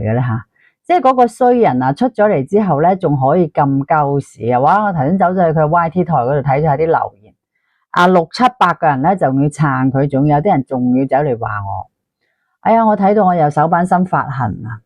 嘅咧吓？即係嗰個衰人啊，出咗嚟之後咧，仲可以咁鳩屎啊！哇！我頭先走咗去佢 YT 台嗰度睇咗下啲留言，啊六七百個人咧就要撐佢，仲有啲人仲要走嚟話我。哎呀，我睇到我又手板心發痕啊！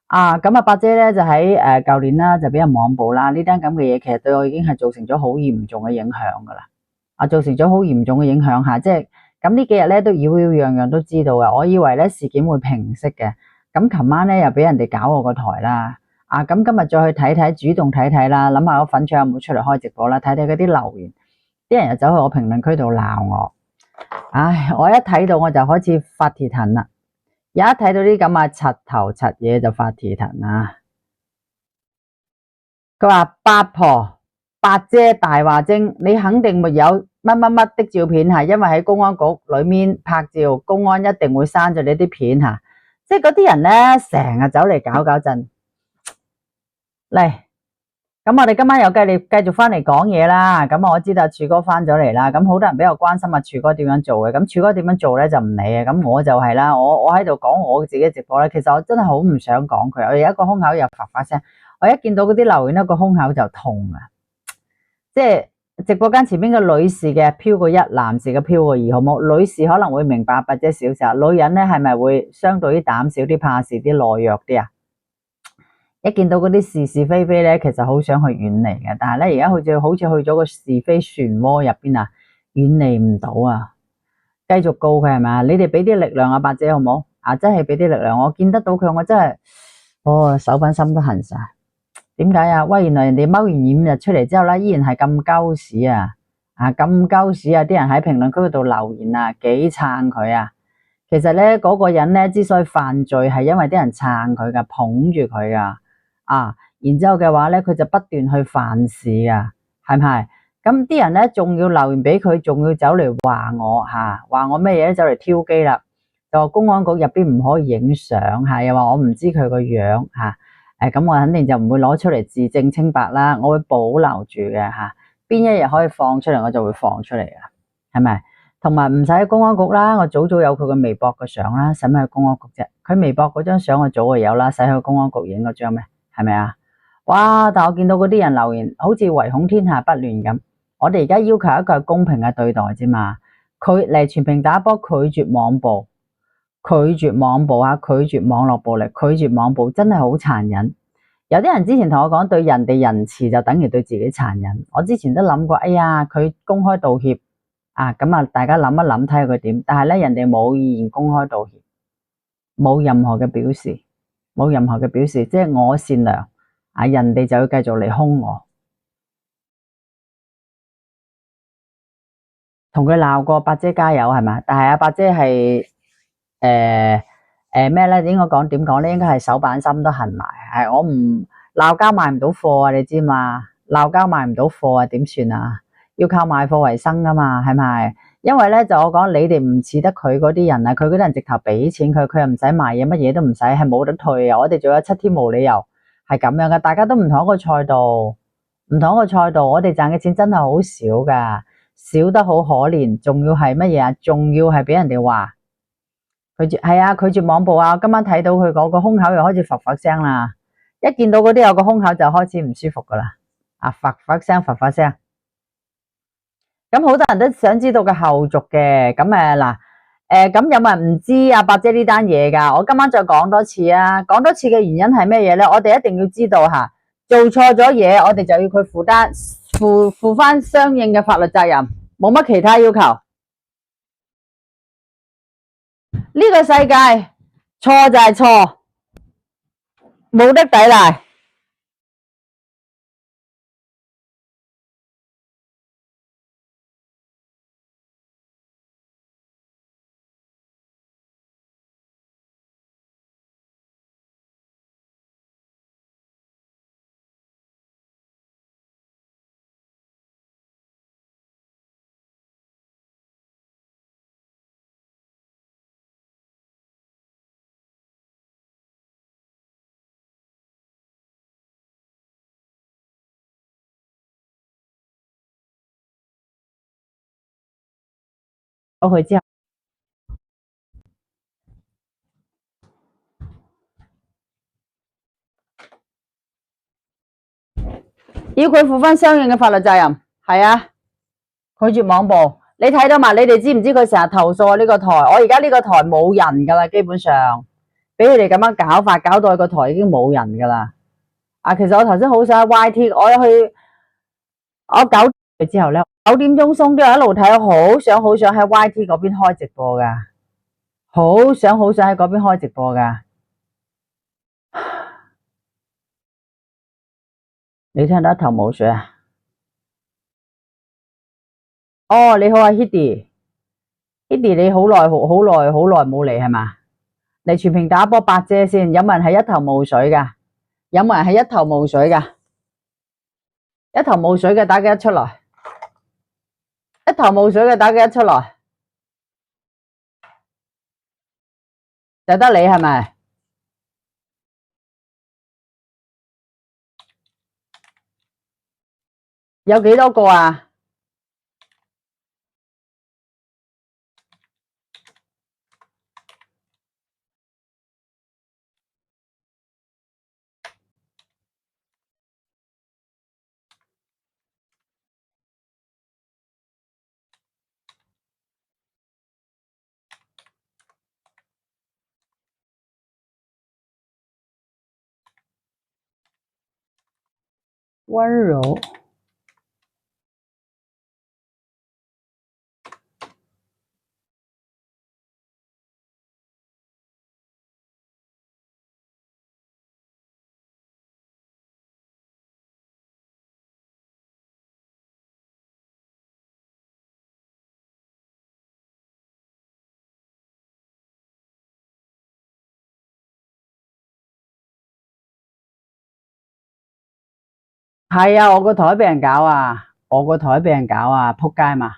啊，咁啊，八姐咧就喺舊年啦，就俾人網暴啦。呢單咁嘅嘢，其實對我已經係造成咗好嚴重嘅影響噶啦。啊，造成咗好嚴重嘅影響吓，即係咁呢幾日咧都擾擾攘攘都知道噶。我以為咧事件會平息嘅，咁琴晚咧又俾人哋搞我個台啦。啊，咁今日再去睇睇，主動睇睇啦，諗下個粉腸有冇出嚟開直播啦，睇睇嗰啲留言，啲人又走去我評論區度鬧我。唉，我一睇到我就開始發鐵騰啦。一睇到啲咁嘅柒頭柒嘢就發鐵騰啦。佢話八婆八姐大話精，你肯定沒有乜乜乜的照片吓，因為喺公安局裏面拍照，公安一定會刪咗你啲片吓。即係嗰啲人咧，成日走嚟搞搞震嚟。咁我哋今晚又繼續翻嚟講嘢啦。咁我知道柱哥翻咗嚟啦。咁好多人比較關心柱哥點樣做嘅。咁柱哥點樣做咧就唔理嘅。咁我就係啦，我喺度講我自己直播咧。其實我真係好唔想講佢。我有一個胸口又發發聲，我一見到嗰啲留言咧，個胸口就痛啊！即係直播間前面嘅女士嘅飄過一，男士嘅飄過二，好冇？女士可能會明白或者少少，女人咧係咪會相對於膽小啲、怕事啲、懦弱啲啊？一見到嗰啲是是非非咧，其實好想去遠離嘅，但係咧而家好似去咗個是非漩渦入邊啊，遠離唔到啊！繼續告佢係咪？你哋俾啲力量啊，八姐好冇？啊，真係俾啲力量，我見得到佢，我真係，手板心都痕晒。點解啊？喂，原來人哋踎完5日出嚟之後咧，依然係咁鳩屎啊！啊，咁鳩屎啊！啲人喺評論區度留言啊，幾撐佢啊！其實咧，嗰個人咧之所以犯罪，係因為啲人撐佢噶，捧住佢噶。啊，然之後嘅話咧，佢就不斷去犯事啊，係咪？咁啲人咧仲要留言俾佢，仲要走嚟話我吓，話我咩嘢咧？走嚟挑機啦，就話公安局入邊唔可以影相吓，又話我唔知佢個樣吓，咁我肯定就唔會攞出嚟自證清白啦，我會保留住嘅吓，邊一日可以放出嚟，我就會放出嚟噶，係咪？同埋唔使喺公安局啦，我早有佢嘅微博嘅相啦，使乜去公安局啫？佢微博嗰張相我早就有啦，使去公安局影嗰張咩？係咪啊？哇！但我見到嗰啲人留言，好似唯恐天下不亂咁。我哋而家要求一個係公平嘅對待啫嘛。佢嚟全屏打波，拒絕網暴，拒絕網暴啊！拒絕網絡暴力，拒絕網暴，真係好殘忍。有啲人之前同我講，對人哋仁慈就等於對自己殘忍。我之前都諗過，哎呀，佢公開道歉啊，咁啊，大家諗一諗睇下佢點。但係咧，人哋冇意願公開道歉，冇任何嘅表示。冇任何嘅表示，即係我善良啊，人哋就要繼續嚟兇我，同佢鬧過八姐加油係咪？但係阿八姐係咩咧？應該講點講咧？應該係手板心都痕埋，係我唔鬧交賣唔到貨啊，你知嘛？鬧交賣唔到貨啊，點算啊？要靠賣貨為生噶嘛，係咪？因為咧就我講，你哋唔似得佢嗰啲人啊，佢嗰啲人直頭俾錢佢，佢又唔使賣嘢，乜嘢都唔使，係冇得退啊！我哋仲有7天無理由，係咁樣噶，大家都唔同一個賽道，唔同一個賽道，我哋賺嘅錢真係好少噶，少得好可憐，仲要係乜嘢啊？仲要係俾人哋話拒絕，係啊，拒絕網暴啊！我今晚睇到佢嗰個胸口又開始發發聲啦，一見到嗰啲有個胸口就開始唔舒服噶啦，啊發發聲，發發聲。咁好多人都想知道個後續嘅，咁嗱，咁有冇人唔知阿八姐呢單嘢噶？我今晚再講多次啊，講多次嘅原因係咩嘢咧？我哋一定要知道吓，做錯咗嘢，我哋就要佢負翻相應嘅法律責任，冇乜其他要求。呢個世界錯就係錯，冇得抵賴。咗佢之後。要佢負翻相應嘅法律責任。係啊，拒絕網暴。你睇到嘛？你哋知唔知佢成日投訴呢個台？我而家呢個台冇人噶啦，基本上俾佢哋咁樣搞法，搞到個台已經冇人噶啦。啊，其實我頭先好想 YT， 我9點之後咧，9點鐘鬆啲，我一路睇，好想喺 YT 嗰邊開直播噶，好想喺嗰邊開直播噶。你聽到一頭霧水啊？哦，你好啊 ，Hedy， 你好耐冇嚟係嘛？嚟全屏打波8姐先，有冇人係一頭霧水噶？有冇人係一頭霧水噶？一頭霧水嘅打幾多出來？一頭霧水嘅打幾多出來？就得你係咪？有幾多個啊？溫柔。係啊，我個台俾人搞啊，仆街嘛。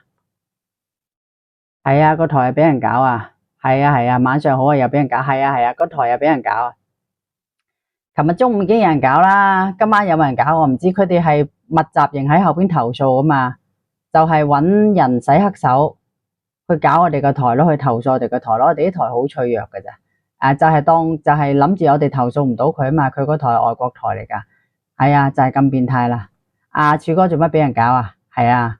係啊，個台俾人搞啊，係啊，晚上好啊，又俾人搞，係啊，個台又俾人搞啊。琴日中午已經有人搞啦，今晚有冇人搞我唔知，佢哋係密集型喺後邊投訴啊嘛，就係搵人洗黑手去搞我哋個台咯，去投訴我哋個台咯，我哋啲台好脆弱㗎咋，就係諗住我哋投訴唔到佢啊嘛，佢個台係外國台嚟噶。係啊，就係咁變態啦。阿柱哥做乜俾人搞啊？係啊，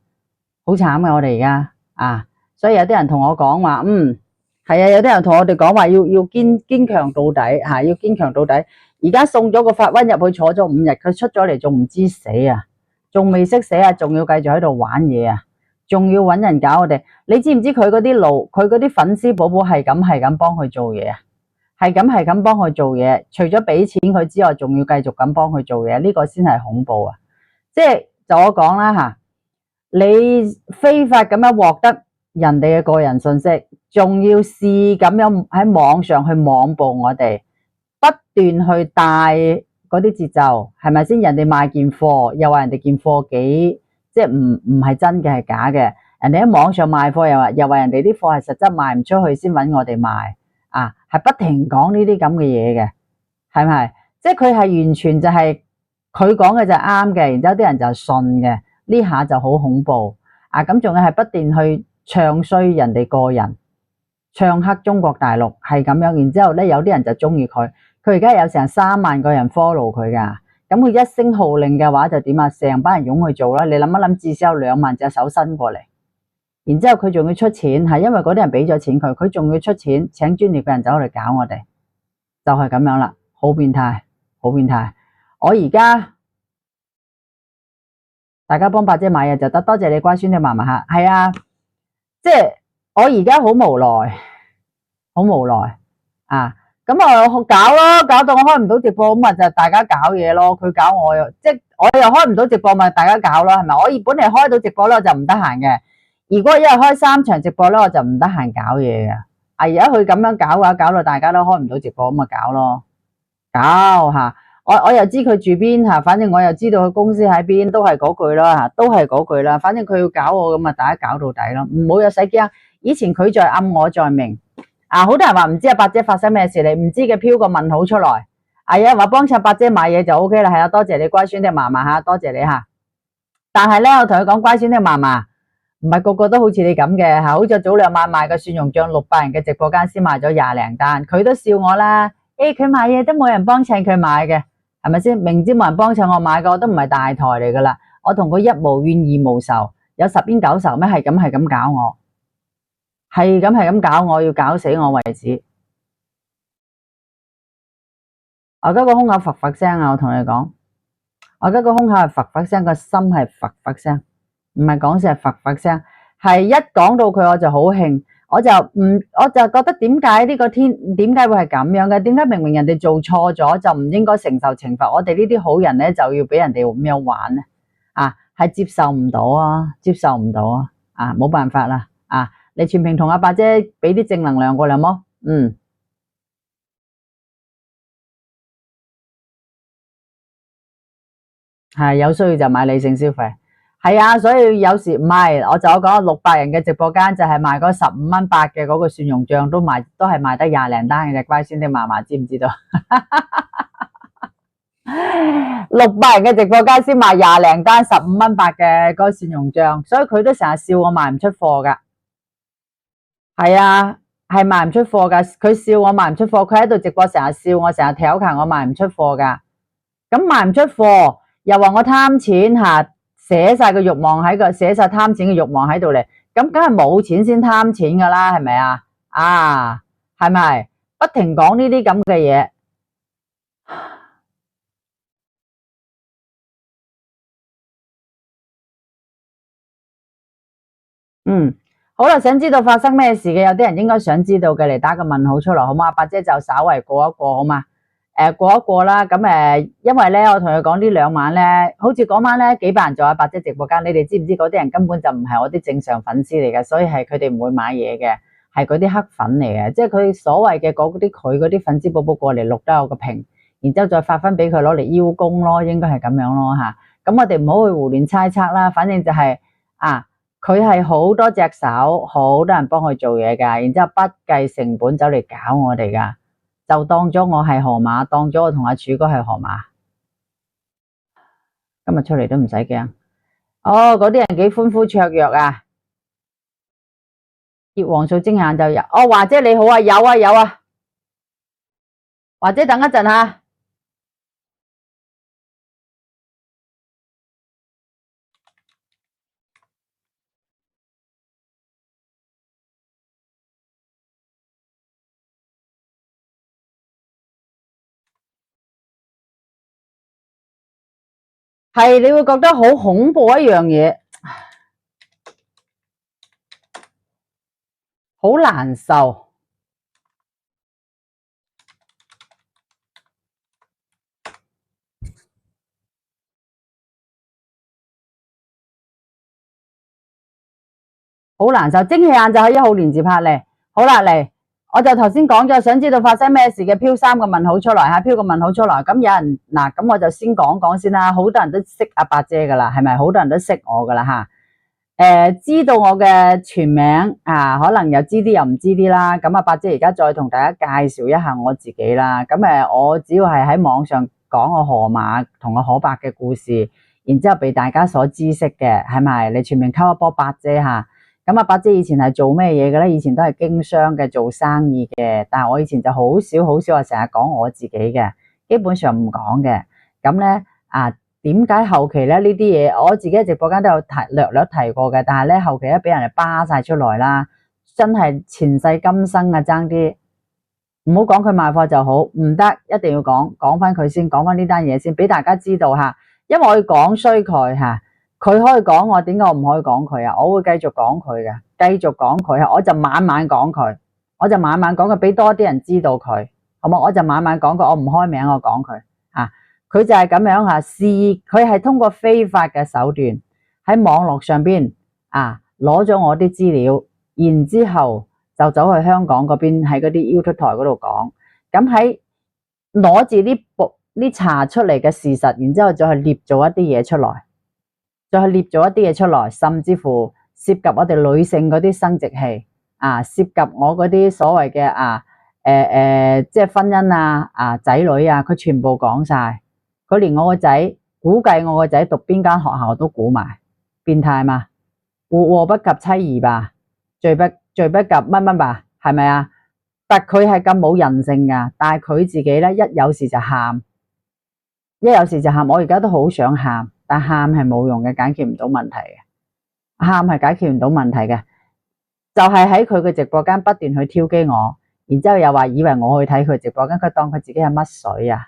好慘嘅我哋而家啊，所以有啲人同我講話，係啊，有啲人同我哋講話要堅強到底吓，要堅強到底。而家送咗個法官入去坐咗5日，佢出咗嚟仲唔知死啊，仲未識死啊，仲要繼續喺度玩嘢啊，仲要搵人搞我哋。你知唔知佢嗰啲粉絲寶寶係咁幫佢做嘢啊？係咁幫佢做嘢，除咗俾錢佢之外，仲要繼續咁幫佢做嘢，呢個先係恐怖啊！即係就我講啦吓，你非法咁樣獲得人哋嘅個人信息，仲要試咁樣喺網上去網暴我哋，不斷去帶嗰啲節奏，係咪先？人哋賣件貨，又話人哋件貨幾即係唔係真嘅，係假嘅。人哋喺網上賣貨，又話人哋啲貨係實質賣唔出去，先揾我哋賣。啊，係不停講呢啲咁嘅嘢嘅，係咪？即係佢係完全就係佢講嘅就係啱嘅，然之後啲人就信嘅，呢下就好恐怖啊！咁仲要係不斷去唱衰人哋個人，唱黑中國大陸係咁樣，然之後咧有啲人就中意佢，佢而家有成3萬個人 follow 佢噶，咁佢一聲號令嘅話就點啊？成班人湧去做啦！你諗一諗，至少有2萬隻手伸過嚟。然之後佢仲要出錢，係因為嗰啲人俾咗錢佢仲要出錢請專業嘅人走嚟搞我哋，就係咁樣啦，好變態，好變態。我而家大家幫8姐買嘢就得，多謝你乖孫你嫲嫲吓，係啊，即係我而家好無奈啊！咁我搞咯，搞到我開唔到直播，咁咪就大家搞嘢咯。佢搞我又即係我又開唔到直播，咪大家搞咯，係咪？我本嚟開到直播咧，我就唔得閒嘅。如果一日開3場直播咧，我就唔得閒搞嘢嘅。而家佢咁樣搞嘅話，搞到大家都開唔到直播，咁咪搞咯，搞吓。我又知佢住邊吓，反正我又知道佢公司喺邊，都係嗰句啦吓，都係嗰句啦。反正佢要搞我，咁啊大家搞到底咯，唔好有使驚。以前佢在暗，我在明。啊，好多人話唔知啊，8姐發生咩事，你唔知嘅飄個問號出來。有人話幫襯8姐買嘢就 OK 啦，係啊，多謝你乖孫啲嫲嫲吓，多謝你吓。但係咧，我同佢講乖孫啲嫲嫲。唔係個個都好似你咁嘅吓，好似早2晚賣個蒜蓉醬600人嘅直播間先賣咗20零單，佢都笑我啦。佢買嘢都冇人幫襯佢買嘅，係咪先？明知冇人幫襯我買嘅，我都唔係大台嚟噶啦，我同佢一無怨二無仇，有十冤九仇咩？係咁搞我，係咁搞我，要搞死我為止。我而家個胸口佛佛聲啊！我同你講，我而家個胸口係佛佛聲，個心係佛佛聲，唔係講笑係佛佛聲，係一講到佢我就好興。我就覺得點解呢個天點解會係咁樣嘅？點解明明人哋做錯咗就唔應該承受懲罰？我哋呢啲好人咧就要俾人哋咁樣玩咧？啊，係接受唔到啊，接受唔到啊！啊，冇辦法啦！啊，你全屏同阿伯姐俾啲正能量過嚟冇？嗯，係有需要就買理性消費。係啊，所以有時唔係，我講600人嘅直播間就係賣嗰15.8蚊嘅嗰個蒜蓉醬都係賣得20零單嘅，乖孫啲嫲嫲知唔知道？600人嘅直播間先賣20零單15.8蚊嘅嗰個蒜蓉醬，所以佢都成日笑我賣唔出貨噶。係啊，係賣唔出貨噶，佢笑我賣唔出貨，佢喺度直播成日笑我，成日挑釁我賣唔出貨噶。咁賣唔出貨，又話我貪錢吓。寫晒個慾望喺個，寫晒貪錢嘅慾望喺度嚟，咁梗係冇錢先貪錢噶啦，係咪啊？啊，係咪？不停講呢啲咁嘅嘢，好啦，想知道發生咩事嘅，有啲人應該想知道嘅，嚟打個問號出嚟，好嘛？伯姐就稍為過一過，好嘛？過一過啦，咁因為咧，我同佢講呢2晚咧，好似嗰晚咧幾百人做阿伯姐直播間，你哋知唔知嗰啲人根本就唔係我啲正常粉絲嚟嘅，所以係佢哋唔會買嘢嘅，係嗰啲黑粉嚟嘅，即係佢所謂嘅佢嗰啲粉絲寶寶過嚟錄得我個屏，然之後再發分俾佢攞嚟邀功咯，應該係咁樣咯吓。咁我哋唔好去胡亂猜測啦，反正就係佢係好多隻手，好多人幫佢做嘢噶，然之後不計成本走嚟搞我哋噶。就當咗我係河馬，當咗我同阿柱哥係河馬。今日出嚟都唔使驚。哦，嗰啲人幾歡呼雀躍啊！葉黃素精眼就有。哦，華姐你好啊，有啊有啊。華姐等一陣啊。係你會覺得好恐怖一樣嘢，好難受。好難受，蒸汽眼就喺1號連自拍嚟。好啦，嚟，我就頭先講咗，想知道發生咩事嘅，飄3個問號出來吓，飄個問號出來。咁有人嗱，咁我就先講講先啦。好多人都識阿伯姐噶啦，係咪？好多人都識我噶啦吓。知道我嘅全名啊，可能又知啲又唔知啲啦。咁阿伯姐而家再同大家介紹一下我自己啦。咁我只要係喺網上講我河馬同我可伯嘅故事，然之後被大家所知悉嘅，係咪？你全名溝一波伯姐吓。咁阿伯姐以前係做咩嘢嘅咧？以前都係經商嘅，做生意嘅。但係我以前就好少話成日講我自己嘅，基本上唔講嘅。咁咧點解後期咧呢啲嘢，我自己喺直播間都有略略提過嘅，但係咧後期咧俾人哋扒晒出來啦，真係前世今生啊，爭啲。唔好講佢賣貨就好，唔得，一定要講翻佢先，講翻呢單嘢先，俾大家知道吓。因為我要講衰佢吓。佢可以講我，點解我唔可以講佢啊？我會繼續講佢嘅，繼續講佢，我就晚晚講佢，我就晚晚講佢，俾多啲人知道佢，好冇？我就晚晚講佢，我唔開名，我講佢啊。佢就係咁樣吓，佢係通過非法嘅手段喺網絡上邊攞咗我啲資料，然之後就走去香港嗰邊喺嗰啲 YouTube 台嗰度講，咁喺攞住呢查出嚟嘅事實，然之後再去捏做一啲嘢出來。再去列咗一啲嘢出來，甚至乎涉及我哋女性嗰啲生殖器涉及我嗰啲所謂嘅即係婚姻仔女佢全部講晒。佢連我個仔估計我個仔讀邊間學校都估埋，變態嘛？禍不及妻兒吧，罪不及乜吧，係咪啊？但佢係咁冇人性噶，但係佢自己咧一有事就喊，一有事就喊，我而家都好想喊，但喊係冇用嘅，解決唔到問題嘅，喊係解決唔到問題嘅，就係喺佢嘅直播間不斷去挑機我，然之後又話以為我去睇佢直播間，佢當佢自己係乜水啊？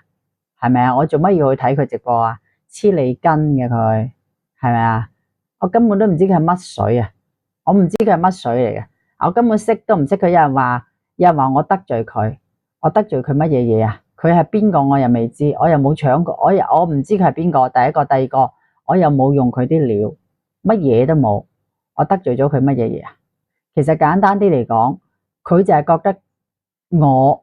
係咪啊？我做乜要去睇佢直播啊？黐你筋嘅佢，係咪啊？我根本都唔知佢係乜水啊！我唔知佢係乜水嚟嘅，我根本識都唔識佢。有人話我得罪佢，我得罪佢乜嘢嘢啊？佢係邊個我又未知，我又冇搶過，我唔知佢係邊個。第一個，第二個，我又冇用佢啲料，乜嘢都冇，我得罪咗佢乜嘢嘢啊？其實簡單啲嚟講，佢就係覺得我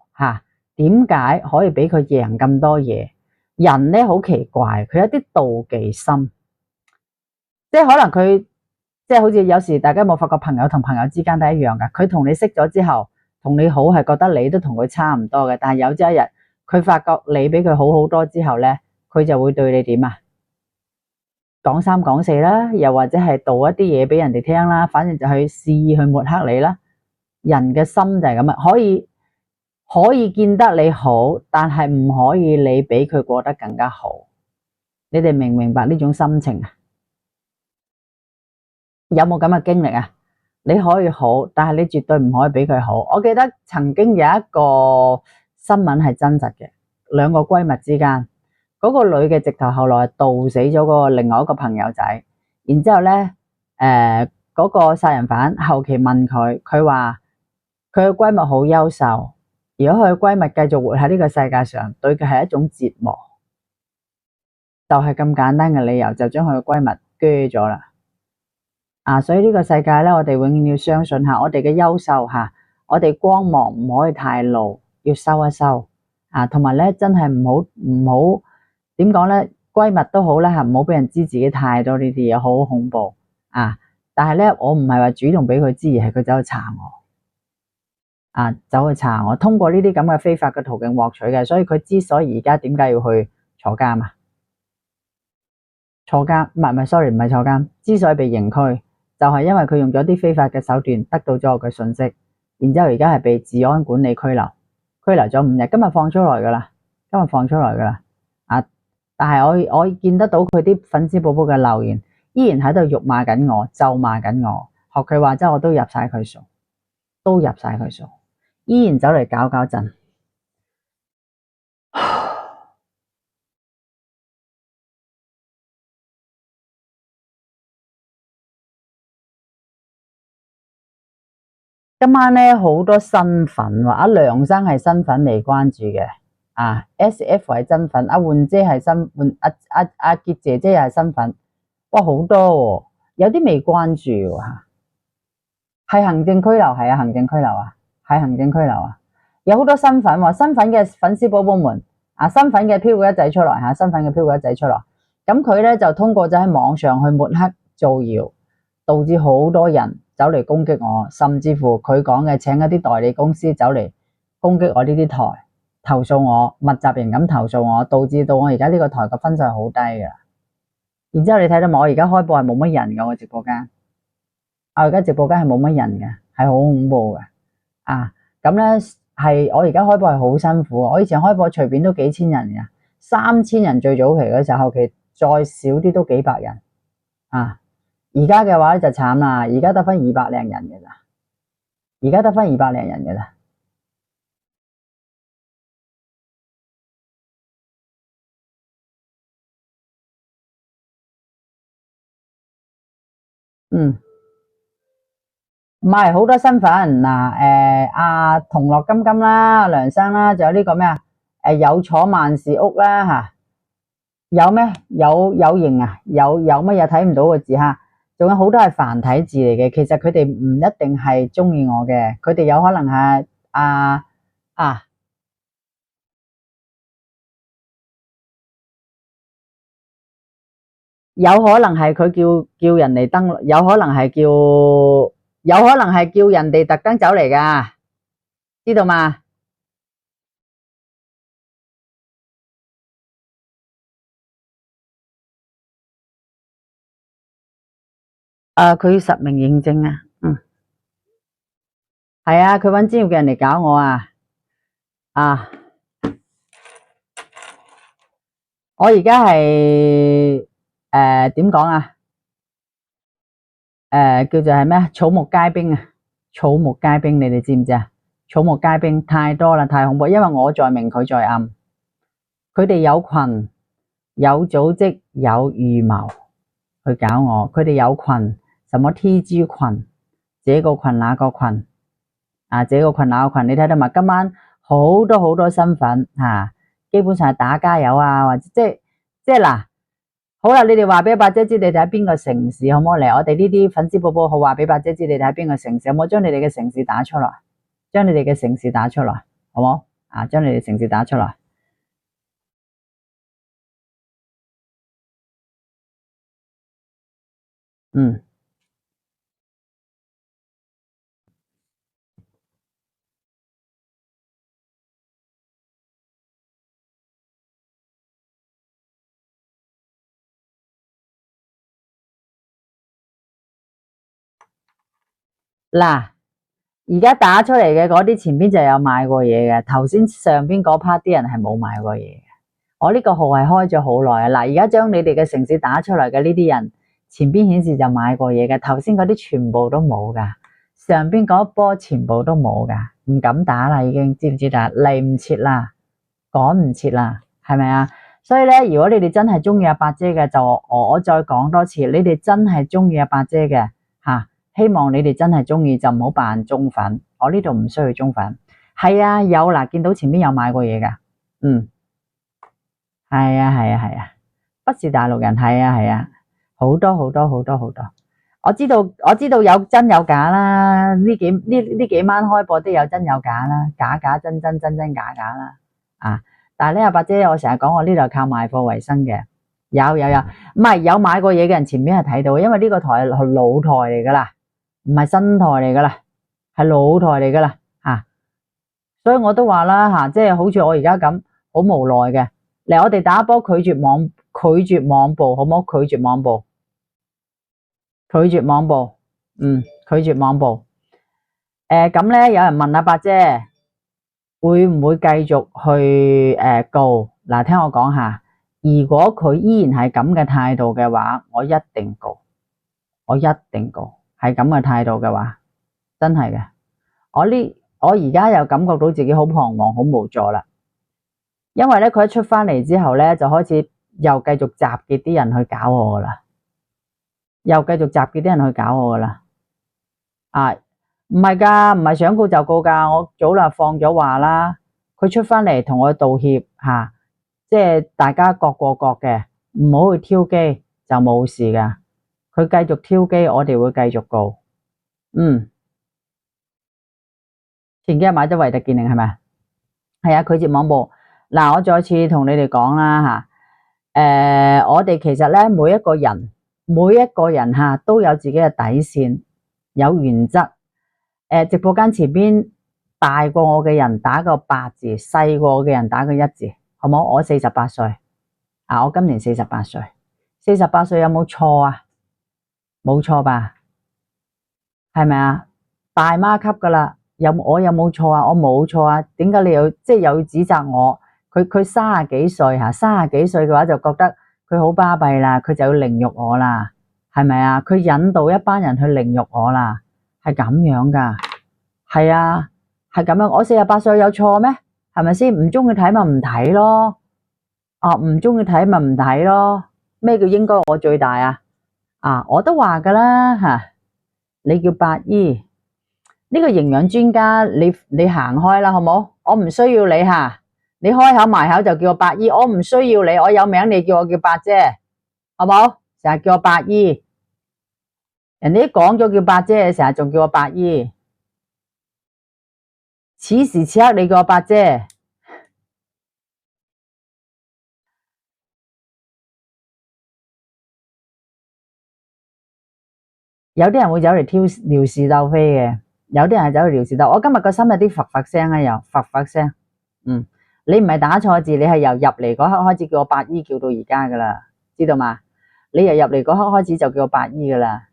點解可以俾佢贏咁多嘢？人咧好奇怪，佢有啲妒忌心，即係可能佢即係好似有時大家有冇發覺朋友同朋友之間都一樣噶，佢同你識咗之後，同你好係覺得你都同佢差唔多嘅，但係有朝一日佢發覺你比佢好好多之後咧，佢就會對你點啊？講三講四啦，又或者係道一啲嘢俾人哋聽啦，反正就去肆意去抹黑你啦。人嘅心就係咁啊，可以見得你好，但係唔可以你比佢過得更加好。你哋明唔明白呢種心情啊？有冇咁嘅經歷啊？你可以好，但係你絕對唔可以比佢好。我記得曾經有一個新聞係真實嘅，兩個閨蜜之間，嗰個女嘅直頭後來毒死咗嗰個另外一個朋友仔，然之後咧，嗰個殺人犯後期問佢，佢話佢嘅閨蜜好優秀，如果佢嘅閨蜜繼續活喺呢個世界上，對佢係一種折磨，就係咁簡單嘅理由，就將佢嘅閨蜜鋸咗啦。所以呢個世界咧，我哋永遠要相信下我哋嘅優秀我哋光芒唔可以太露，要收一收同埋咧真係唔好點講咧，閨蜜都好啦唔好俾人知自己太多呢啲嘢，好恐怖但係咧，我唔係話主動俾佢知，而係佢走去查我走去查我，通過呢啲咁嘅非法嘅途徑獲取嘅，所以佢之所以而家點解要去坐監坐監唔係 sorry 唔係坐監，之所以被刑拘。就係因為佢用咗啲非法嘅手段得到咗我嘅信息，然之後而家係被治安管理拘留咗5日，今日放出來噶啦，但係我見得到佢啲粉絲寶寶嘅留言，依然喺度辱罵緊我，咒罵緊我，學佢話齋我都入晒佢數，依然走嚟搞震。今晚咧好多新粉，話阿梁生係新粉未關注嘅，SF 係真粉，阿換姐係新換，阿杰姐姐又係新粉，哇好多喎，有啲未關注係行政拘留，係行政拘留係行政拘留有好多新粉喎，新粉嘅粉絲寶寶們新粉嘅飄過一仔出來新粉嘅飄過一仔出來，咁佢咧就通過咗喺網上去抹黑造謠，導致好多人走嚟攻擊我，甚至乎佢講嘅請一啲代理公司走嚟攻擊我呢啲台，投訴我，密集型咁投訴我，導致到我而家呢個台嘅分數係好低嘅。然之後你睇到冇？我而家開播係冇乜人嘅，我直播間，我而家直播間係冇乜人嘅，係好恐怖嘅咁咧係我而家開播係好辛苦，我以前開播隨便都幾千人嘅，3000人最早期嗰時候，後期再少啲都幾百人而家嘅話就慘啦，而家得返200零人嘅咋，唔係好多身份阿同樂金金啦，梁生啦，仲有呢個咩有楚萬事屋啦有咩有型有乜嘢睇唔到個字仲有好多係繁體字嚟嘅，其實佢哋唔一定係中意我嘅，佢哋有可能係有可能係佢叫人嚟登錄，有可能係叫人哋特登走嚟噶，知道嘛？佢要實名認證係佢搵專業嘅人嚟搞我我而家係點講啊？叫做係咩啊？草木皆兵啊！草木皆兵，你哋知唔知啊？草木皆兵太多啦，太恐怖。因為我在明，佢在暗，佢哋有群、有組織、有預謀去搞我。佢哋有群，什麼 TG 群，這個群那個群啊，這個群那個群，你睇到嘛？今晚好多好多身份吓，基本上係打加油啊，或者即係嗱。好啦，你哋話俾阿伯姐知，你哋喺邊個城市，好唔好嚟？我哋呢啲粉絲寶寶好話俾伯姐知，你哋喺邊個城市，有冇將你哋嘅城市打出來？將你哋嘅城市打出來，好冇？啊，將你哋城市打出來。嗯，嗱，而家打出嚟嘅嗰啲前邊就有買過嘢嘅，頭先上邊嗰 part 啲人係冇買過嘢嘅。我呢個號係開咗好耐啊，嗱，而家將你哋嘅城市打出嚟嘅呢啲人，前邊顯示就買過嘢嘅，頭先嗰啲全部都冇噶，上邊嗰一波全部都冇噶，唔敢打啦，已經知唔知啦？嚟唔切啦，趕唔切啦，係咪啊？所以咧，如果你哋真係中意阿伯姐嘅，就我再講多次，你哋真係中意阿伯姐嘅吓，希望你哋真係中意就唔好扮忠粉，我呢度唔需要忠粉。係啊，有嗱，見到前面有買過嘢噶，嗯。係啊係啊係啊，不是大陸人，係啊係啊，好多好多好多好多，我知道有真有假啦，呢幾晚開播都有真有假啦，假假真真真真假假啦，啊！但係咧阿伯姐，我成日講我呢度靠賣貨為生嘅，有，唔係有買過嘢嘅人前面係睇到，因為呢個台係老台嚟噶啦，唔係新台嚟噶啦，係老台嚟噶啦，吓，所以我都話啦吓，即係好似我而家咁，好無奈嘅。嚟，我哋打一波拒絕網暴，好唔好？拒絕網暴，拒絕網暴，拒絕網暴。咁咧，有人問阿伯姐會唔會繼續去告？嗱，聽我講下，如果佢依然係咁嘅態度嘅話，我一定告，我一定告。係咁嘅態度嘅話，真係嘅。我而家又感覺到自己好彷徨，好無助啦。因為咧，佢一出翻嚟之後咧，就開始又繼續集結啲人去搞我噶啦，又繼續集結啲人去搞我噶啦。啊，唔係噶，唔係想告就告噶。我早就放咗話啦，佢出翻嚟同我道歉吓，即係大家各過各嘅，唔好去挑機就冇事噶。佢繼續挑機，我哋會繼續告。前幾日買咗維特健靈係咪？係啊，拒絕網暴。嗱，我再次同你哋講啦吓，我哋其實咧每一個人吓都有自己嘅底線，有原則。直播間前邊大過我嘅人打個8字，細過我嘅人打個1字，好冇？我48歲啊，我今年48歲，48歲有冇錯啊？冇錯吧？係咪啊？大媽級噶啦，我有冇錯啊？我冇錯啊？點解你又要指責我？佢30幾歲吓，30幾歲嘅話就覺得佢好巴閉啦，佢就要凌辱我啦，係咪啊？佢引導一班人去凌辱我啦，係咁樣噶，係啊，係咁樣。我48歲有錯咩？係咪先？唔中意睇咪唔睇咯，啊，唔中意睇咪唔睇咯。咩叫應該我最大啊？啊，我都話噶啦吓，你叫伯姨呢個營養專家，你行開啦，好冇？我唔需要你吓。你開口埋口就叫我伯姨，我唔需要你，我有名你叫我叫伯姐，好冇？成日叫我伯姨，人哋都講咗叫伯姐，成日仲叫我伯姨，此時此刻你叫我伯姐，有啲人會走嚟撩事鬥非嘅，有啲人係走嚟撩事鬥。我今日個心有啲發發聲啊，又發發聲，你唔係打錯字，你係由入嚟嗰刻開始叫我伯姨，叫到而家噶啦，知道嘛？你由入嚟嗰刻開始就叫我伯姨噶啦，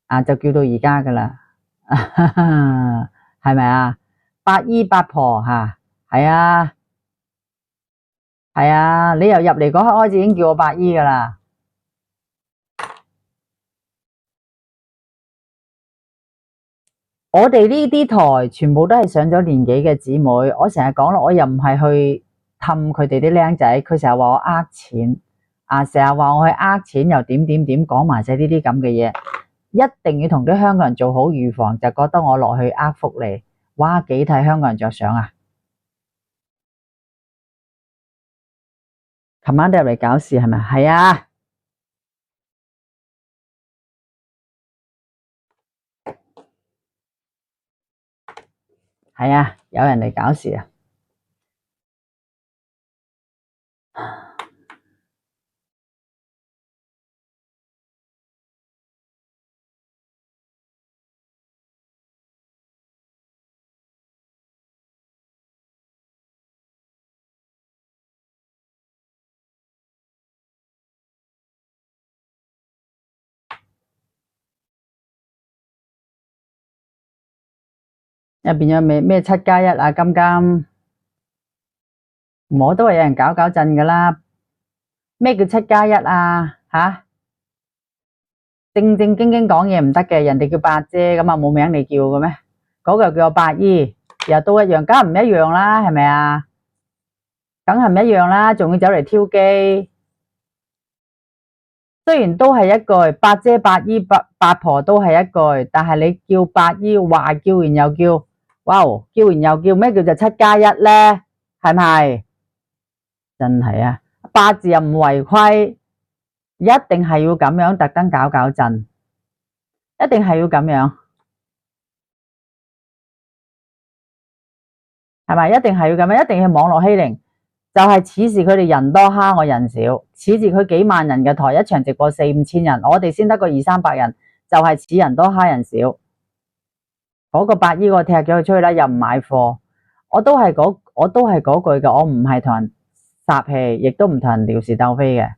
啊，就叫到而家噶啦，係咪啊？伯姨八婆吓，係啊。係啊，你由入嚟嗰刻開始已經叫我伯姨噶啦。我哋呢啲台全部都係上咗年紀嘅姊妹，我成日講咯，我又唔係去氹佢哋啲僆仔，佢成日話我呃錢，成日話我去呃錢，又點點點講埋晒呢啲咁嘅嘢，一定要同啲香港人做好預防，就覺得我落去呃福利，哇，幾替香港人着想啊！琴晚都入嚟搞事係咪？係啊，係啊，有人嚟搞事啊！入邊有咩7+1啊？金金，我都係有人搞搞震噶啦。咩叫7+1啊？吓，正正經經講嘢唔得嘅，人哋叫伯姐咁啊，冇名你叫嘅咩？嗰個叫我伯姨，又都一樣，梗係唔一樣啦，係咪啊？梗係唔一樣啦，仲要走嚟挑機。雖然都係一句伯姐、伯姨、八婆都係一句，但係你叫伯姨，話叫完又叫，哇，叫完又叫，咩叫做7+1咧？係咪？真係啊，八字又唔違規，一定係要咁樣特登搞搞震，一定係要咁樣，係咪？一定係要咁樣，一定係網絡欺凌，就係恃事佢哋人多蝦我人少，恃住佢幾萬人嘅台，一場直播4、5千人，我哋先得個2、300人，就係恃人多蝦人少。嗰個伯姨我踢咗佢出去啦，又唔買貨，我都係嗰句嘅，我唔係同人撒氣，亦都唔同人撩事鬥非嘅。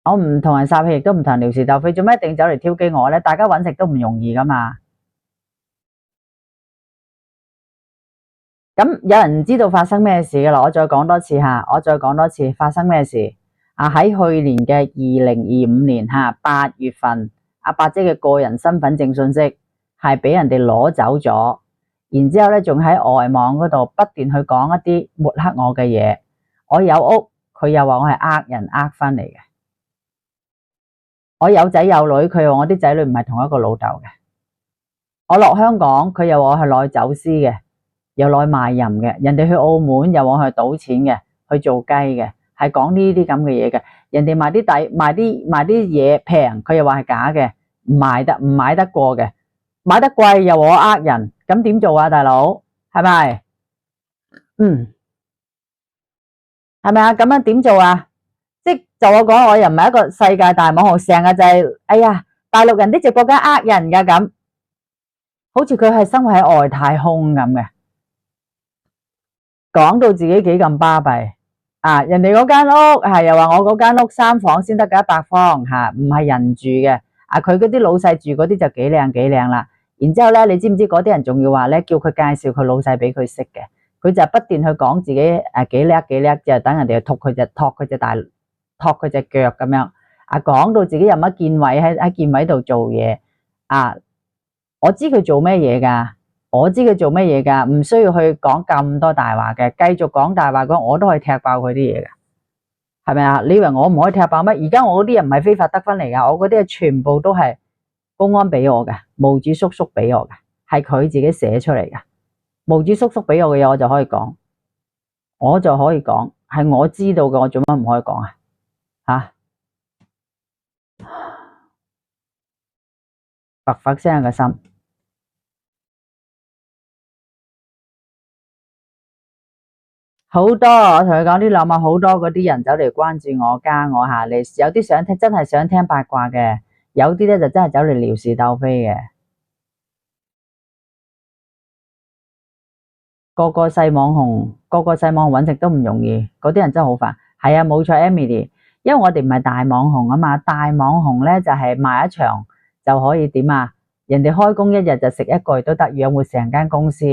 我唔同人撒氣，亦都唔同人撩事鬥非，做咩一定走嚟挑機我咧？大家搵食都唔容易噶嘛。咁有人唔知道發生咩事噶啦？我再講多次吓，我再講多次發生咩事啊？喺去年嘅2025年8月份，阿伯姐嘅個人身份證信息係俾人哋攞走咗，然之後咧仲喺外網嗰度不斷去講一啲抹黑我嘅嘢。我有屋，佢又話我係呃人呃翻嚟嘅。我有仔有女，佢話我啲仔女唔係同一個老豆嘅。我落香港，佢又話我係攞去走私嘅，又攞去賣淫嘅。人哋去澳門又話我去賭錢嘅，去做雞嘅，係講呢啲咁嘅嘢嘅。人哋賣啲嘢平，佢又話係假嘅，唔買得過嘅，買得貴又話我呃人，咁點做啊，大佬？係咪？係咪啊？咁樣點做啊？即就我講，我又唔係一個世界大網紅，成日就係，哎呀，大陸人啲直播間呃人噶咁，好似佢係生活喺外太空咁嘅，講到自己幾咁巴閉啊！人哋嗰間屋係又話我嗰間屋3房先得噶100方吓，唔係人住嘅啊！佢嗰啲老細住嗰啲就幾靚幾靚啦。然之後咧，你知唔知嗰啲人仲要話咧，叫佢介紹佢老細俾佢識嘅？佢就不斷去講自己幾叻幾叻，就等人哋去托佢隻腳咁樣啊！講到自己有乜見位喺見位度做嘢啊！我知佢做咩嘢噶，我知佢做咩嘢噶，唔需要去講咁多大話嘅，繼續講大話我都可以踢爆佢啲嘢嘅，係咪啊？你以為我唔可以踢爆咩？而家我嗰啲人唔係非法得分嚟噶，我嗰啲全部都係公安俾我嘅，毛主叔叔俾我嘅，係佢自己寫出嚟嘅。毛主叔叔俾我嘅嘢我就可以講，係我知道嘅，我做乜唔可以講啊？吓，白發聲嘅心。好多，我同佢講呢兩晚好多嗰啲人走嚟關注我，加我下，你有啲想聽，真係想聽八卦嘅，有啲咧就真係走嚟撩事鬥非嘅。個個細網紅，搵食都唔容易，嗰啲人真係好煩。係啊，冇錯 Emily， 因為我哋唔係大網紅啊嘛，大網紅咧就係賣一場就可以點啊？人哋開工一日就食1個月都得，養活成間公司。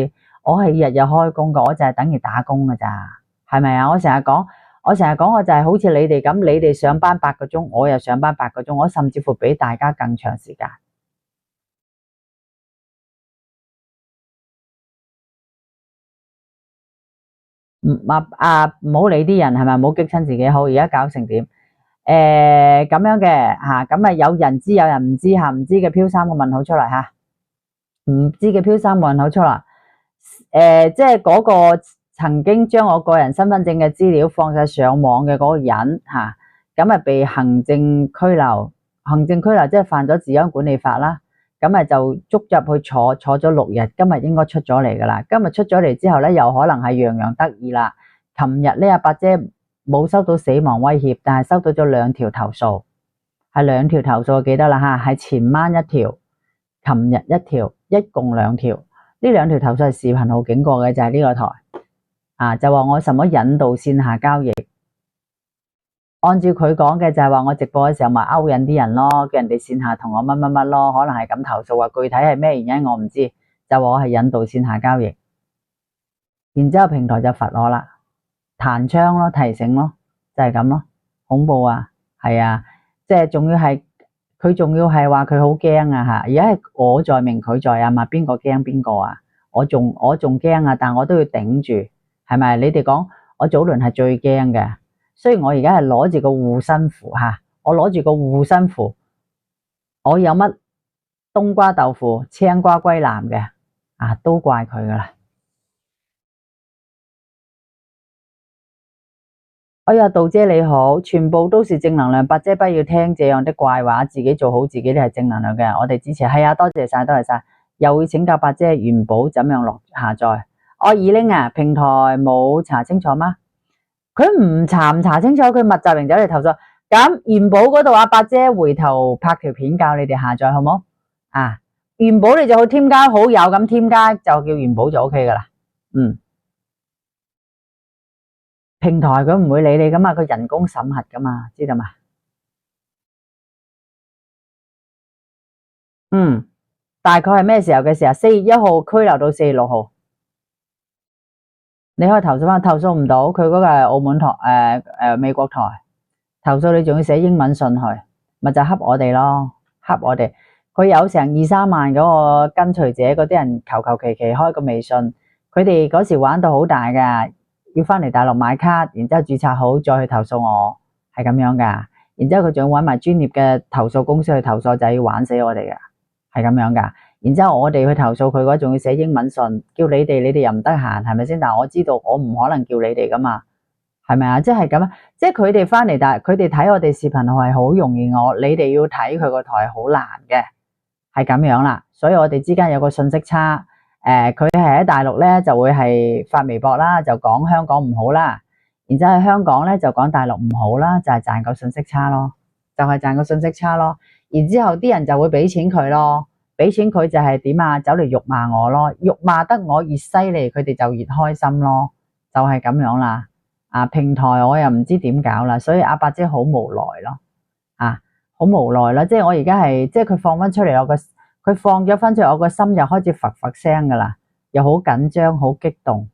我係日日開工噶，我就係等於打工噶咋。係咪啊？我成日講，我就係好似你哋咁，你哋上班8個鐘，我又上班8個鐘，我甚至乎比大家更長時間。唔好理啲人係咪？唔好激親自己。好，而家搞成點？咁樣嘅吓，咁啊有人知有人唔知吓，唔知嘅飄3個問號出嚟吓，唔知嘅飄3個問號出嚟。即係嗰個曾經將我個人身份證嘅資料放晒上網嘅嗰個人吓，咁啊被行政拘留，行政拘留即係犯咗治安管理法啦。咁啊就捉入去坐咗6日，今日應該出咗嚟噶啦。今日出咗嚟之後咧，又可能係洋洋得意啦。琴日呢阿伯姐冇收到死亡威脅，但係收到咗2條投訴，係2條投訴，我記得啦吓，係前晚1條，琴日1條，一共2條。呢2條投訴係視頻號警過嘅，就係呢個台啊，就話我什麼引導線下交易。按照佢講嘅就係話我直播嘅時候咪勾引啲人咯，叫人哋線下同我乜乜乜咯，可能係咁投訴，話具體係咩原因我唔知，就話我係引導線下交易。然之後平台就罰我啦，彈窗咯，提醒咯，就係咁咯，恐怖啊，係啊，即係仲要係佢仲要係話佢好驚啊吓，而家係我在明佢在啊嘛，邊個驚邊個啊？我仲驚啊，但我都要頂住，係咪？你哋講我早輪係最驚嘅。雖然我而家係攞住個護身符吓，我攞住個護身符，我有乜冬瓜豆腐、青瓜歸南嘅啊，都怪佢噶啦。哎呀，杜姐你好，全部都是正能量，伯姐不要聽這樣的怪話，自己做好自己都係正能量嘅，我哋支持。係啊，多謝晒，多謝晒。又會請教伯姐元寶怎樣落下載。二玲啊，平台冇查清楚嗎？佢唔查清楚，佢密集型走嚟投訴。咁元寶嗰度阿伯姐回頭拍條片教你哋下載好冇？啊，元寶你就去添加好友，咁添加就叫元寶就 OK 噶啦。平台佢唔會理你噶嘛，佢人工審核噶嘛，知道嘛？大概係咩時候嘅時候？4月1號拘留到4月6號。你可以投訴翻，投訴唔到，佢嗰個係澳門台，美國台投訴，你仲要寫英文信去，咪就恰我哋咯，恰我哋。佢有成2、3萬嗰個跟隨者，嗰啲人求其開個微信，佢哋嗰時玩到好大噶，要翻嚟大陸買卡，然之後註冊好再去投訴我，係咁樣噶。然之後佢仲要搵埋專業嘅投訴公司去投訴，就係要玩死我哋噶，係咁樣噶。然之後我哋去投訴佢嘅話，仲要寫英文信，叫你哋又唔得閒，係咪先？但係我知道我唔可能叫你哋噶嘛，係咪啊？即係咁啊！即係佢哋翻嚟，但係佢哋睇我哋視頻號係好容易，你哋要睇佢個台好難嘅，係咁樣啦。所以我哋之間有個信息差。佢係喺大陸咧就會係發微博啦，就講香港唔好啦，然之後喺香港咧就講大陸唔好啦，就係賺個信息差咯，就係賺個信息差咯。然之後啲人就會俾錢佢咯。俾錢佢就係點啊？走嚟辱罵我咯，辱罵得我越犀利，佢哋就越開心咯，就係咁樣啦。平台我又唔知點搞啦，所以阿伯姐好無奈咯，好無奈啦。即係我而家係，即係佢放翻出嚟，佢放咗翻出嚟，我個心又開始佛佛聲噶啦，又好緊張，好激動，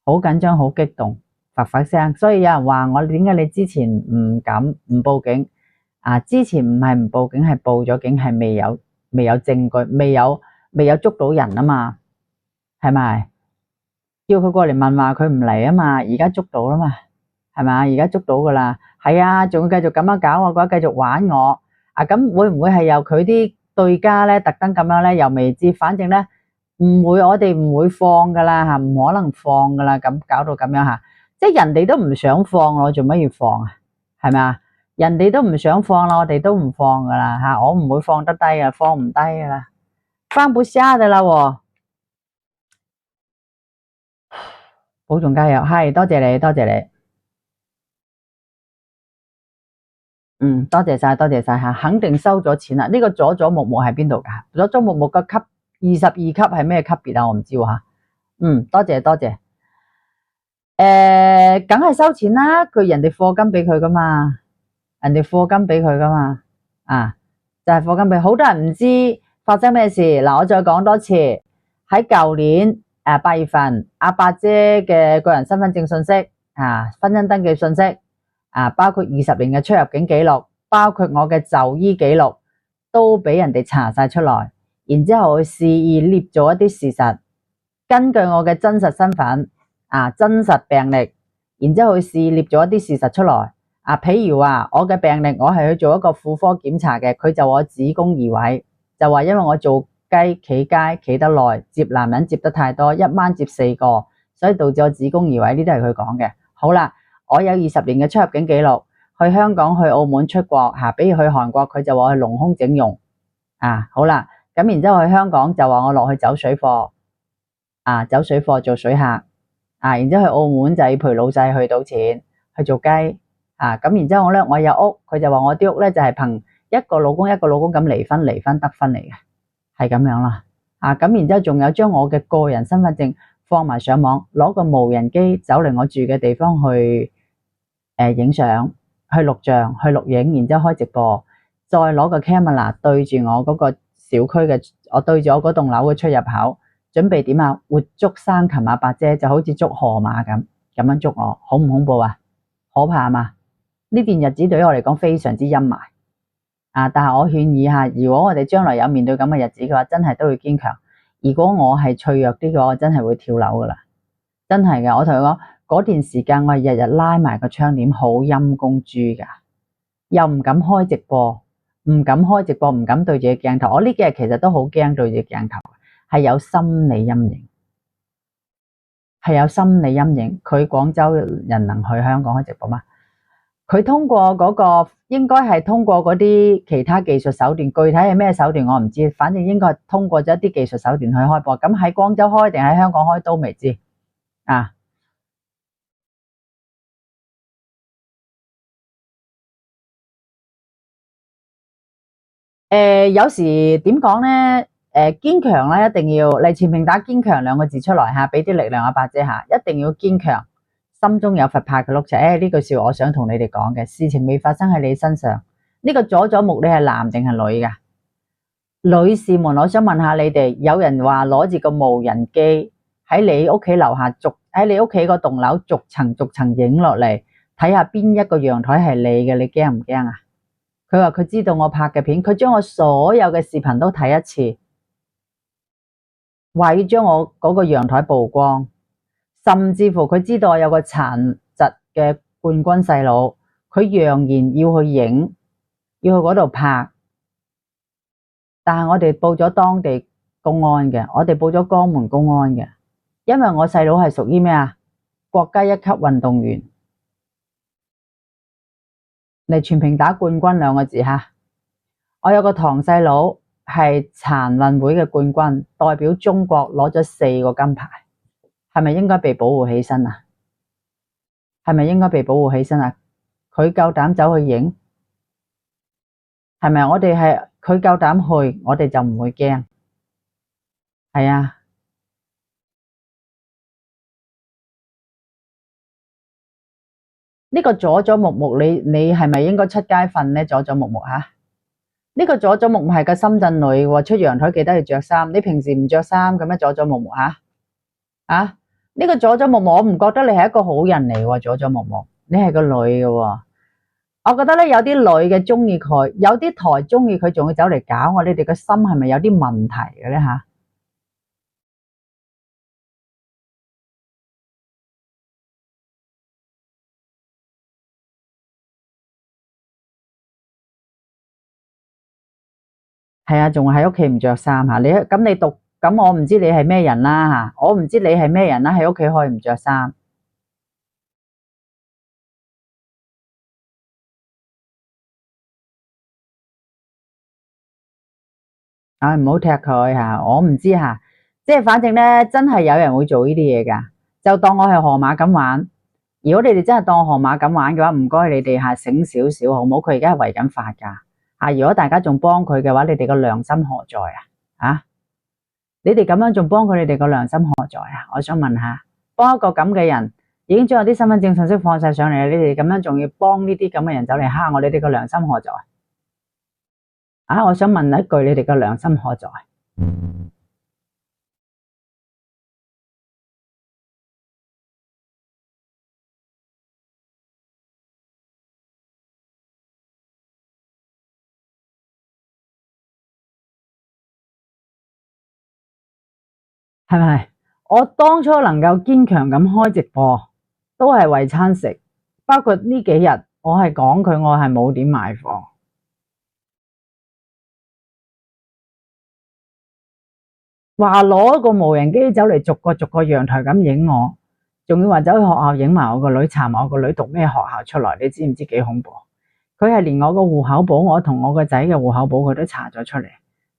好緊張，好激動，佛佛聲。所以有人話我，點解你之前唔敢唔報警？之前唔係唔報警，係報咗警，係未有證據，未有捉到人啊嘛，係咪？叫佢過嚟問話，佢唔嚟啊嘛，而家捉到啦嘛，係咪？而家捉到噶啦，係啊，仲要繼續咁樣搞我嘅話，繼續玩我咁會唔會係由佢啲對家咧特登咁樣咧？又未知，反正咧唔會，我哋唔會放噶啦吓，唔可能放噶啦，咁搞到咁樣吓，即係人哋都唔想放我，做乜要放啊？係咪啊？人哋都唔想放啦，我哋都唔放噶啦吓，我唔會放得低啊，放唔低噶啦，放不下的啦喎。保重加油，係多謝你，多謝你，多謝晒，多謝晒吓，肯定收咗錢啦。呢個佐佐木木喺邊度噶？佐佐木木個級22級係咩級別啊？我唔知喎吓。多謝多謝，梗係收錢啦，佢人哋課金俾佢噶嘛。人哋課金俾佢噶嘛，就係課金俾。好多人唔知發生咩事。嗱，我再講多次，喺舊年8月份，阿伯姐嘅個人身份證信息婚姻登記信息包括20年嘅出入境記錄，包括我嘅就醫記錄，都俾人哋查晒出來。然之後示意列咗一啲事實，根據我嘅真實身份真實病歷，然之後示意列咗一啲事實出來。譬如話我嘅病歷，我係去做一個婦科檢查嘅，佢就話我子宮移位，就話因為我做雞企街企得耐，接男人接得太多，一晚接4個，所以導致我子宮移位，呢啲係佢講嘅。好啦，我有20年嘅出入境記錄，去香港、去澳門、出國比如去韓國，佢就話我去隆胸整容好啦，咁然之後去香港就話我落去走水貨走水貨做水客然之後去澳門就要陪老細去賭錢去做雞咁然之後我有屋，佢就話我啲屋咧就係憑一個老公咁離婚得分嚟嘅，係咁樣啦咁然之後仲有將我嘅個人身份證放埋上網，攞個無人機走嚟我住嘅地方去影相，去錄像，去錄影，然之後開直播，再攞個 camera 對住我嗰個小區嘅，我對住我嗰棟樓嘅出入口，準備點活捉生擒阿伯姐，就好似捉河馬咁樣捉我，恐唔恐怖啊？可怕嘛？呢段日子對於我嚟講非常之陰霾但係我勸議下，如果我哋將來有面對咁嘅日子嘅話，真係都要堅強。如果我係脆弱啲嘅話，我真係會跳樓噶啦，真係嘅。我同佢講嗰段時間，我係日日拉埋個窗簾，好陰公豬噶，又唔敢開直播，唔敢對住個鏡頭。我呢幾日其實都好驚對住鏡頭，係有心理陰影，佢廣州人能去香港開直播嗎？佢通過嗰個應該係通過嗰啲其他技術手段，具體係咩手段我唔知，反正應該係通過咗一啲技術手段去開播。咁喺廣州開定喺香港開都未知有時點講呢？堅強啦，一定要嚟前面打堅強2個字出來俾啲力量阿伯姐一定要堅強。心中有佛拍嘅碌柒，呢句說話我想同你哋講嘅，事情未發生喺你身上。呢個佐佐木你係男定係女噶？女士們，我想問下你哋，有人話攞住個無人機喺你屋企樓下喺你屋企個棟樓逐層影落嚟，睇下邊一個陽台係你嘅，你驚唔驚啊？佢話佢知道我拍嘅片，佢將我所有嘅視頻都睇一次，話要將我嗰個陽台曝光。甚至乎佢知道我有個殘疾嘅冠軍細佬，佢揚言要去影，要去嗰度拍。但係我哋報咗當地公安嘅，我哋報咗江門公安嘅，因為我細佬係屬於咩國家1級運動員，嚟全屏打冠軍2個字我有個堂細佬係殘運會嘅冠軍，代表中國攞咗4個金牌。係咪應該被保護起身啊？佢夠膽走去影，係咪？佢夠膽去，我哋就唔會驚。係啊，呢個佐木木，你係咪應該出街瞓呢？佐木木呢個佐木木係個深圳女喎，出陽台記得要着衫。你平時唔着衫嘅咩？佐木木呢個佐木木，我唔覺得你係一個好人嚟喎，佐木木，你係個女嘅喎。我覺得咧，有啲女嘅中意佢，有啲台中意佢，仲會走嚟搞我。你哋個心係咪有啲問題嘅咧係啊，仲喺屋企唔着衫你咁你讀咁，我唔知你係咩人啦我唔知你係咩人啦，喺屋企可以唔着衫唔好踢佢我唔知即係反正咧，真係有人會做呢啲嘢噶，就當我係河馬咁玩。如果你哋真係當我河馬咁玩嘅話，唔該你哋醒少少好唔好？佢而家係違緊法噶如果大家仲幫佢嘅話，你哋個良心何在你哋咁樣仲幫佢，你哋個良心何在我想問下，幫一個咁嘅人，已經將有啲身份證信息放晒上嚟，你哋咁樣仲要幫呢啲咁嘅人走嚟蝦我，你哋個良心何在我想問一句，你哋個良心何在？係咪？我當初能夠堅強咁開直播，都係為餐食。包括呢幾日，我係講佢，我係冇點賣貨。話攞個無人機走嚟逐個陽台咁影我，仲要話走去學校影埋我個女，查埋我個女讀咩學校出來，你知唔知幾恐怖？佢係連我個戶口簿，我同我個仔嘅戶口簿佢都查咗出嚟，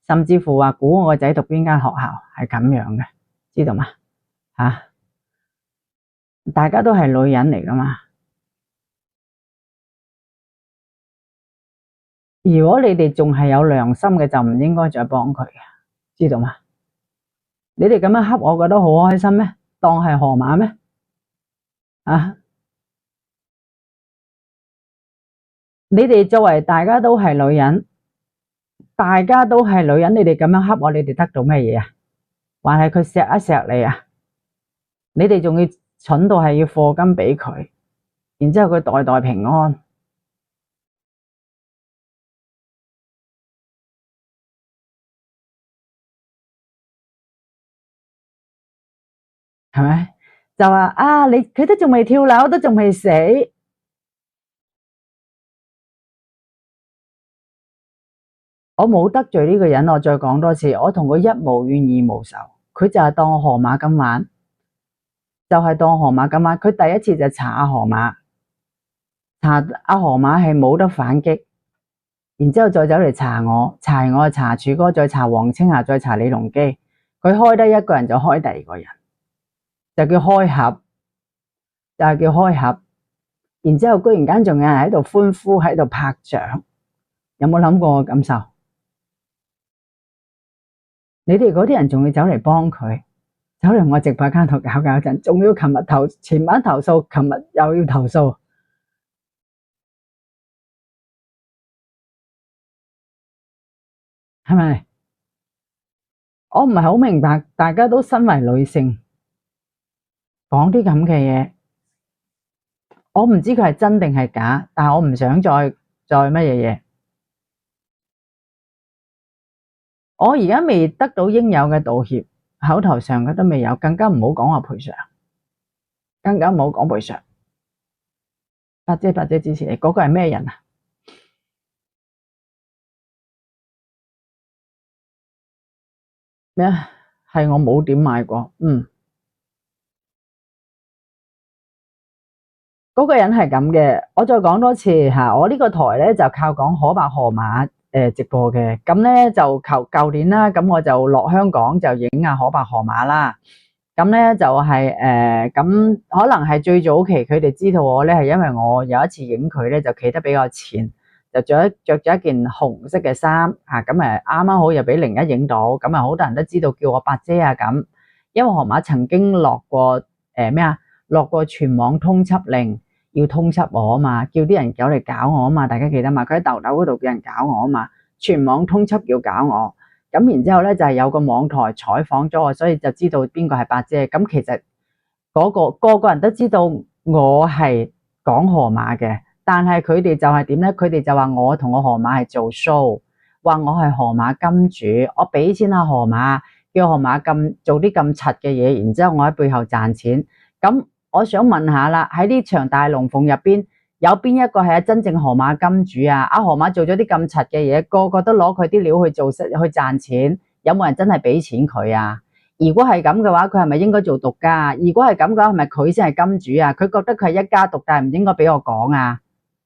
甚至乎話估我個仔讀邊間學校，係咁樣嘅，知道嗎？大家都係女人嚟噶嘛。如果你哋仲係有良心嘅，就唔應該再幫佢嘅，知道嗎？你哋咁樣恰我，覺得好開心咩？當係河馬咩？你哋作為大家都係女人，大家都係女人，你哋咁樣恰我，你哋得到咩嘢啊？還係佢錫一錫你啊？你哋仲要蠢到係要課金俾佢，然之後佢代代平安，係咪？就話啊，佢都仲未跳樓，都仲未死。我冇得罪呢個人，我再講多次，我同佢一無怨二無仇，佢就係當我河馬咁玩，就係當河馬咁玩。佢第一次就查阿河馬，查阿河馬係冇得反擊，然之後再走嚟查我，查我查柱哥，再查黃青霞，再查李隆基。佢開得一個人就開第二個人，就叫開盒，就係叫開盒。然之後居然間仲有人喺度歡呼，喺度拍掌，有冇諗過我感受？你哋嗰啲人仲要走嚟幫佢，走嚟我直播間度搞陣，仲要前晚投訴，琴日又要投訴，係咪？我唔係好明白，大家都身為女性，講啲咁嘅嘢，我唔知佢係真定係假，但係我唔想再乜嘢嘢。我而家未得到應有嘅道歉，口頭上嘅都未有，更加唔好講話賠償，更加唔好講賠償。八姐支持你，嗰個係咩人啊？咩啊？係我冇點買過，嗰個人係咁嘅。我再講多次吓，我呢個台咧就靠講可白河馬直播嘅。咁咧就舊年啦，咁我就落香港就影下可白河馬啦。咁咧就係咁可能係最早期佢哋知道我咧，係因為我有一次影佢咧就企得比較前，就着咗一件紅色嘅衫吓，咁啱啱好又俾01影到，咁好多人都知道叫我八姐啊咁。因為河馬曾經落過落過全網通緝令，要通緝我啊嘛，叫啲人走嚟搞我啊嘛，大家記得嘛？佢喺豆豆嗰度叫人搞我啊嘛，全網通緝要搞我。咁然之後咧就係有個網台採訪咗我，所以就知道邊個係八姐。咁其實個個人都知道我係講河馬嘅，但係佢哋就係點咧？佢哋就話我同我河馬係做 show，話我係河馬金主，我俾錢阿河馬，叫河馬做啲咁柒嘅嘢，然之後我喺背後賺錢。咁我想問下啦，喺呢場大龍鳳入邊，有邊一個係真正河馬金主啊？阿河馬做咗啲咁柒嘅嘢，個個都攞佢啲料去賺錢，有冇人真係俾錢佢啊？如果係咁嘅話，佢係咪應該做獨家？如果係咁嘅話，係咪佢先係金主啊？佢覺得佢係一家獨大，唔應該俾我講啊？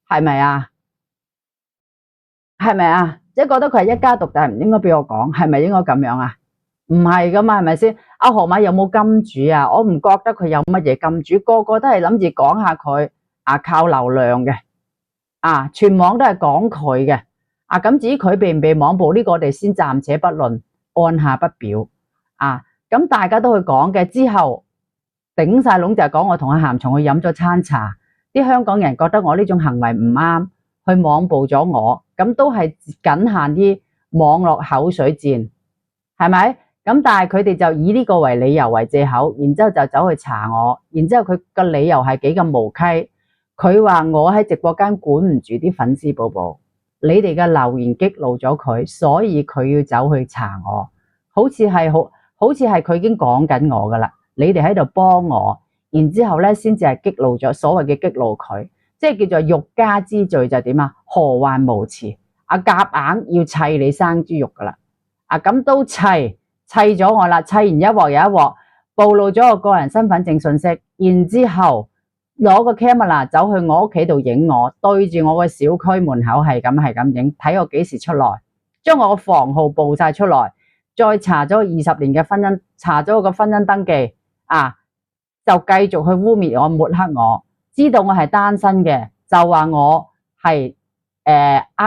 係咪啊？係咪啊？即係覺得佢係一家獨大，唔應該俾我講，係咪應該咁樣啊？唔係噶嘛，係咪先？阿河馬有冇金主啊？我唔覺得佢有乜嘢金主，個個都係諗住講下佢靠流量嘅全網都係講佢嘅咁至於佢被唔被網暴呢個，我哋先暫且不論，按下不表咁大家都去講嘅之後，頂晒籠就係講我同阿咸松去飲咗餐茶，啲香港人覺得我呢種行為唔啱，去網暴咗我，咁都係僅限啲網絡口水戰，係咪？咁但係佢哋就以呢個為理由為借口，然之後就走去查我，然之後佢個理由係幾咁無稽，佢話我喺直播間管唔住啲粉絲寶寶，你哋嘅留言激怒咗佢，所以佢要走去查我，好似係好似係佢已經講緊我噶啦，你哋喺度幫我，然之後咧先至係激怒咗所謂嘅激怒佢，即係叫做欲加之罪就係點啊？何患無辭？夾硬要砌你生豬肉噶啦，咁都砌咗我啦，砌完一鑊又一鑊，暴露咗我個人身份證信息，然之後攞個 camera 走去我屋企度影我，對住我個小區門口係咁影，睇我幾時出來，將我個房號報晒出來，再查咗20年嘅婚姻，查咗我個婚姻登記，就繼續去污衊我、抹黑我，知道我係單身嘅，就話我係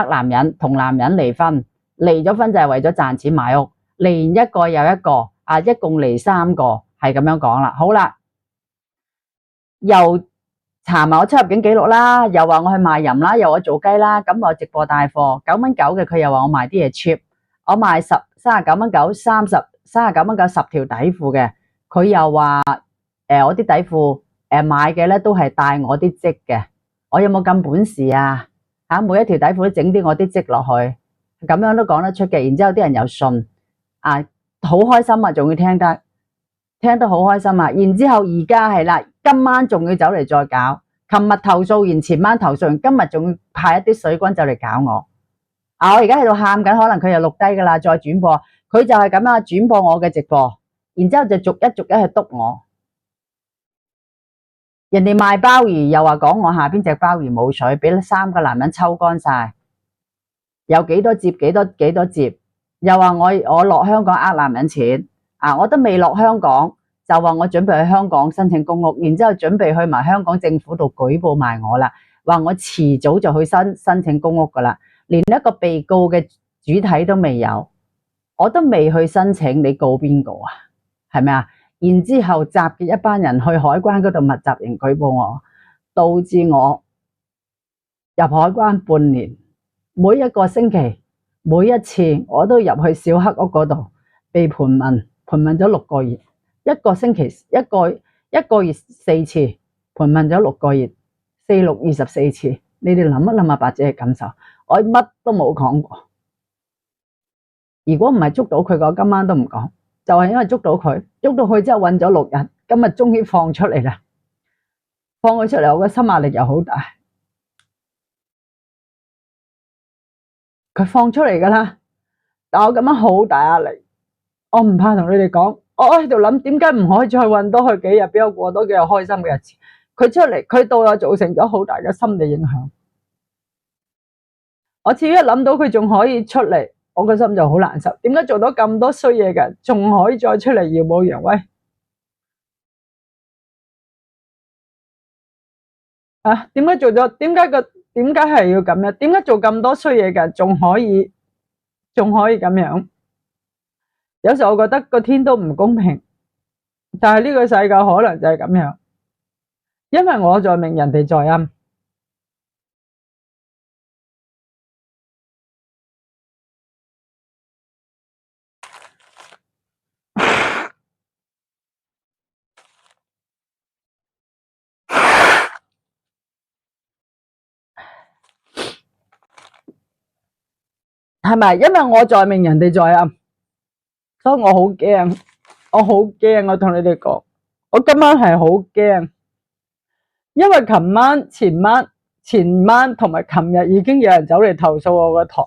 男人，同男人離婚，離咗婚就係為咗賺錢買屋，離一個又一個，一共離3個，係咁樣講啦。好啦，又查埋我出入境記錄啦，又話我去賣淫啦，又話我做雞啦，咁我直播帶貨9.9蚊嘅，佢又話我賣啲嘢 cheap，我賣39.9蚊39蚊10條底褲嘅，佢又話我啲底褲買嘅咧都係帶我啲織嘅，我有冇咁本事啊？每一條底褲都整啲我啲織落去，咁樣都講得出嘅。然之後啲人又信，好開心啊，仲要聽得好開心啊。然之後而家係啦，今晚仲要走嚟再搞，琴日投訴完，前晚投訴完，今日仲要派一啲水軍走嚟搞我。我而家喺度喊緊，可能佢又錄低噶啦，再轉播，佢就係咁樣轉播我嘅直播，然之後就逐一去督我。人哋賣鮑魚又話講我下邊隻鮑魚冇水，俾3個男人抽乾晒，有幾多接幾多接，又話我落香港呃男人錢，我都未落香港，就話我準備去香港申請公屋，然之後準備去埋香港政府度舉報埋我啦，話我遲早就去申請公屋噶啦，連一個被告嘅主體都未有，我都未去申請，你告邊個啊？係咪啊？然之後集結一班人去海關嗰度密集營舉報我，導致我入海關半年，每一個星期每一次我都入去小黑屋嗰度被盤問咗6個月，一個星期一個月4次，盤問咗6個月，4、6、24次。你哋諗一諗阿伯姐嘅感受，我乜都冇講過。如果唔係捉到佢嘅，我今晚都唔講。就係因為捉到佢之後韞咗6日，今日終於放出嚟啦。放佢出嚟，我個心壓力又好大。佢放出嚟噶啦，但我咁樣好大壓力。我唔怕同你哋講，我喺度諗點解唔可以再韞多佢幾日，俾我過多幾日開心嘅日子。佢出嚟，佢對我造成咗好大嘅心理影響。我自己一諗到佢仲可以出嚟，我個心就好難受。點解做到咁多衰嘢嘅，仲可以再出嚟耀武揚威？點解做咗？點解係要咁樣？點解做咁多衰嘢嘅，仲可以咁樣？有時候我覺得個天都唔公平，但係呢個世界可能就係咁樣，因為我在明，人哋在暗。係咪？因為我在明，人哋在暗，所以我好驚，我同你哋講，我今晚係好驚，因為琴晚、前晚同埋琴日已經有人走嚟投訴我個台。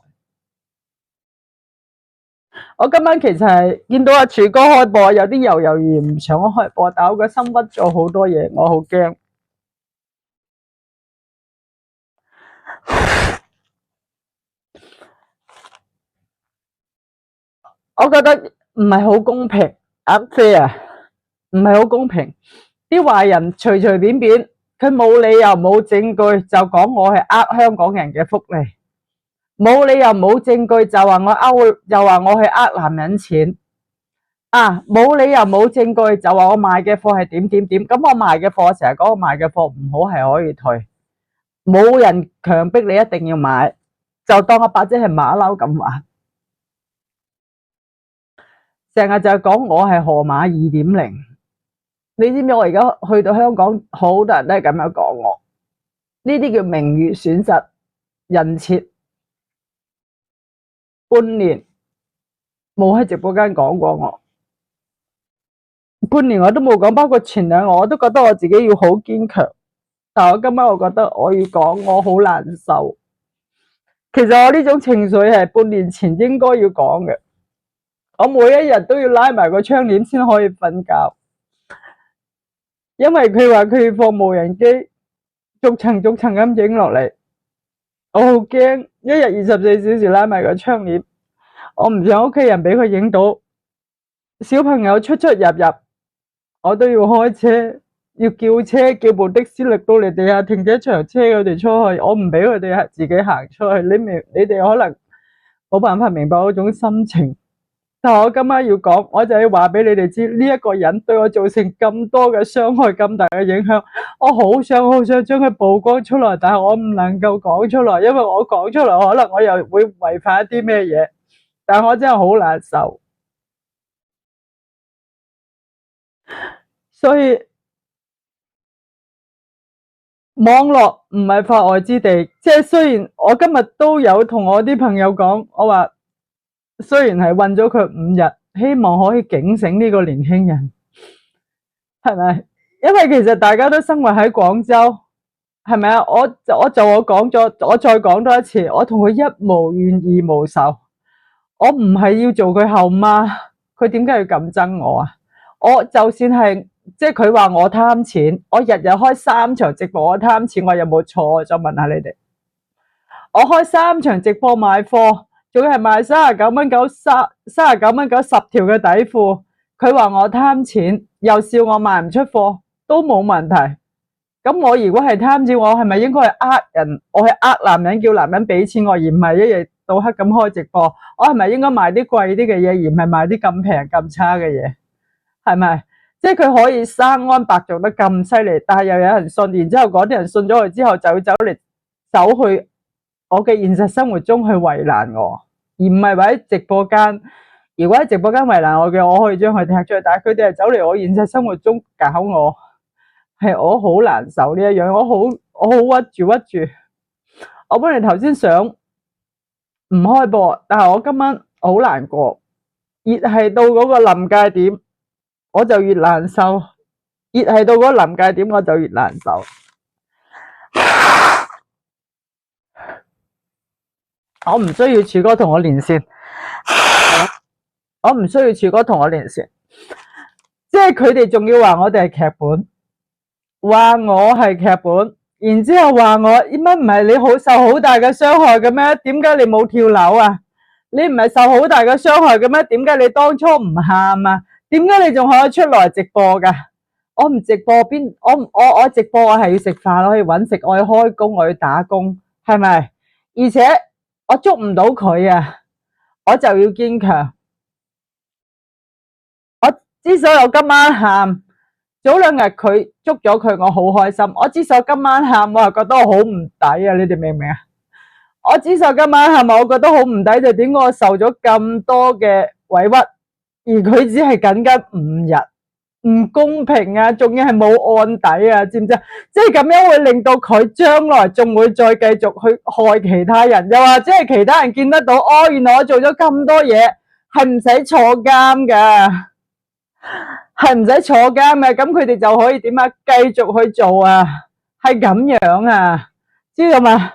我今晚其實係見到阿柱哥開播，有啲猶豫唔想開播，但我個心屈咗好多嘢，我好驚。我覺得唔係好公平，unfair，唔係好公平。啲壞人隨隨便便，佢冇理由冇證據就講我係香港人嘅福利，冇理由冇證據就話我去男人錢，冇理由冇證據就話我賣嘅貨係點。咁我賣嘅貨成日講我賣嘅貨唔好係可以退，冇人強迫你一定要買，就當阿伯姐係馬騮咁玩。成日就講我係河馬2.0，你知唔知我而家去到香港，好多人都係咁樣講我，呢啲叫名譽損失，人設。半年冇喺直播間講過我，半年我都冇講，包括前兩個我都覺得我自己要好堅強，但我今晚我覺得我要講，我好難受。其實我呢種情緒係半年前應該要講嘅，我每一日都要拉埋個窗簾先可以瞓覺，因為佢話佢要放無人機，逐層逐層咁影落嚟，我好驚，一日24小時拉埋個窗簾，我唔想屋企人俾佢影到，小朋友出出入入，我都要開車，要叫車，叫部的士嚟到你地下停車場車佢哋出去，我唔俾佢哋自己行出去。你哋可能冇辦法明白嗰種心情，但係我今晚要講，我就要話俾你哋知，呢一個人對我造成咁多嘅傷害，咁大嘅影響，我好想將佢曝光出來，但係我唔能夠講出來，因為我講出來可能我又會違反一啲咩嘢，但係我真係好難受。所以網絡唔係法外之地，即係雖然我今日都有同我啲朋友講，我話雖然係韞咗佢5日，希望可以警醒呢個年輕人，係咪？因為其實大家都生活喺廣州，係咪啊？我講咗，我再講多一次，我同佢一無怨二無仇，我唔係要做佢後媽，佢點解要咁憎我啊？我就算係即係佢話我貪錢，我日日開3場直播，我貪錢，我有冇錯？我再問下你哋，我開3場直播買貨，仲要係賣39蚊九39蚊9 10條嘅底褲，佢話我貪錢，又笑我賣唔出貨，都冇問題。咁我如果係貪錢，我係咪應該係呃人？我係呃男人，叫男人俾錢我，而唔係一日到黑咁開直播？我係咪應該賣啲貴啲嘅嘢，而唔係賣啲咁平咁差嘅嘢？係咪？即係佢可以生安白做得咁犀利，但係又有人信，然之後嗰啲人信咗佢之後，就要走去我嘅現實生活中去為難我，而唔係話喺直播間。如果喺直播間為難我嘅，我可以將佢踢出去，但係佢哋係走嚟我現實生活中搞我，係我好難受呢一樣，我好屈住。我本嚟頭先想唔開播，但係我今晚好難過，越係到嗰個臨界點，我就越難受，越係到嗰個臨界點，我就越難受。我唔需要柱哥同我連線，我唔需要柱哥同我連線，即係佢哋仲要話我哋係劇本，話我係劇本，然之後話我乜唔係你受好大嘅傷害嘅咩？點解你冇跳樓啊？你唔係受好大嘅傷害嘅咩？點解你當初唔喊啊？點解你仲可以出來直播噶？我唔直播邊？我直播我係要食飯，我要搵食，我要開工，我要打工，係咪？而且我捉唔到佢啊，我就要堅強。我之所以我今晚喊，早2日佢捉咗佢，我好開心。我之所以今晚喊，我係覺得我好唔抵啊！你哋明唔明啊？我之所以今晚喊，我覺得好唔抵，就點解我受咗咁多嘅委屈，而佢只係僅僅5日。唔公平啊，仲要係冇案底啊，知唔知啊？即係咁樣會令到佢將來仲會再繼續去害其他人，又或者係其他人見得到，哦，原來我做咗咁多嘢，係唔使坐監噶，係唔使坐監嘅，咁佢哋就可以點啊？繼續去做啊，係咁樣啊，知道嘛？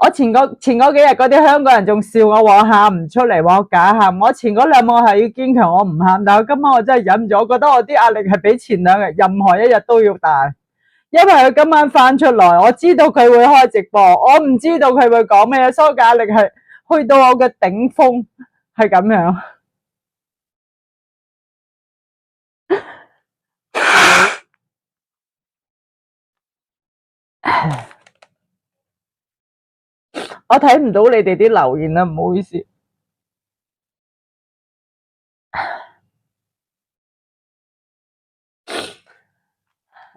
我前嗰幾日嗰啲香港人仲笑我，話我喊唔出嚟，話我假喊。我前嗰2晚係要堅強，我唔喊。但係今晚我真係忍唔住，我覺得我啲壓力係比前2日任何一日都要大。因為佢今晚翻出來，我知道佢會開直播，我唔知道佢會講咩，所以壓力係去到我嘅頂峰，係咁樣。我睇唔到你哋啲留言啦，唔好意思。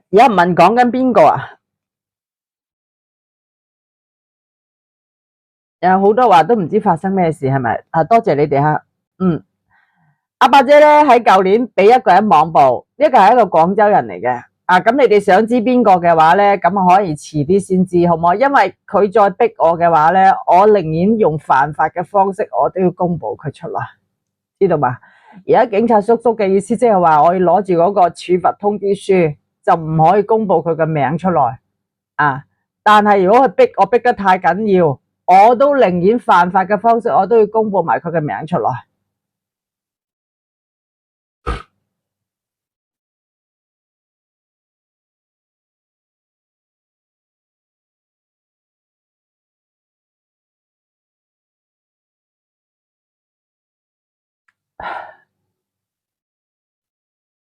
有人問講緊邊個啊？有好多話都唔知發生咩事，係咪？啊，多謝你哋吓。阿伯姐咧喺舊年俾一個人網暴，一個係一個廣州人嚟嘅。咁你哋想知邊個嘅話咧，咁可以遲啲先知，好唔好？因為佢再逼我嘅話咧，我寧願用犯法嘅方式，我都要公布佢出來，知道嘛？而家警察叔叔嘅意思即係話，我要攞住嗰個處罰通知書，就唔可以公布佢嘅名出來啊！但係如果佢逼我逼得太緊要，我都寧願犯法嘅方式，我都要公布埋佢嘅名出來。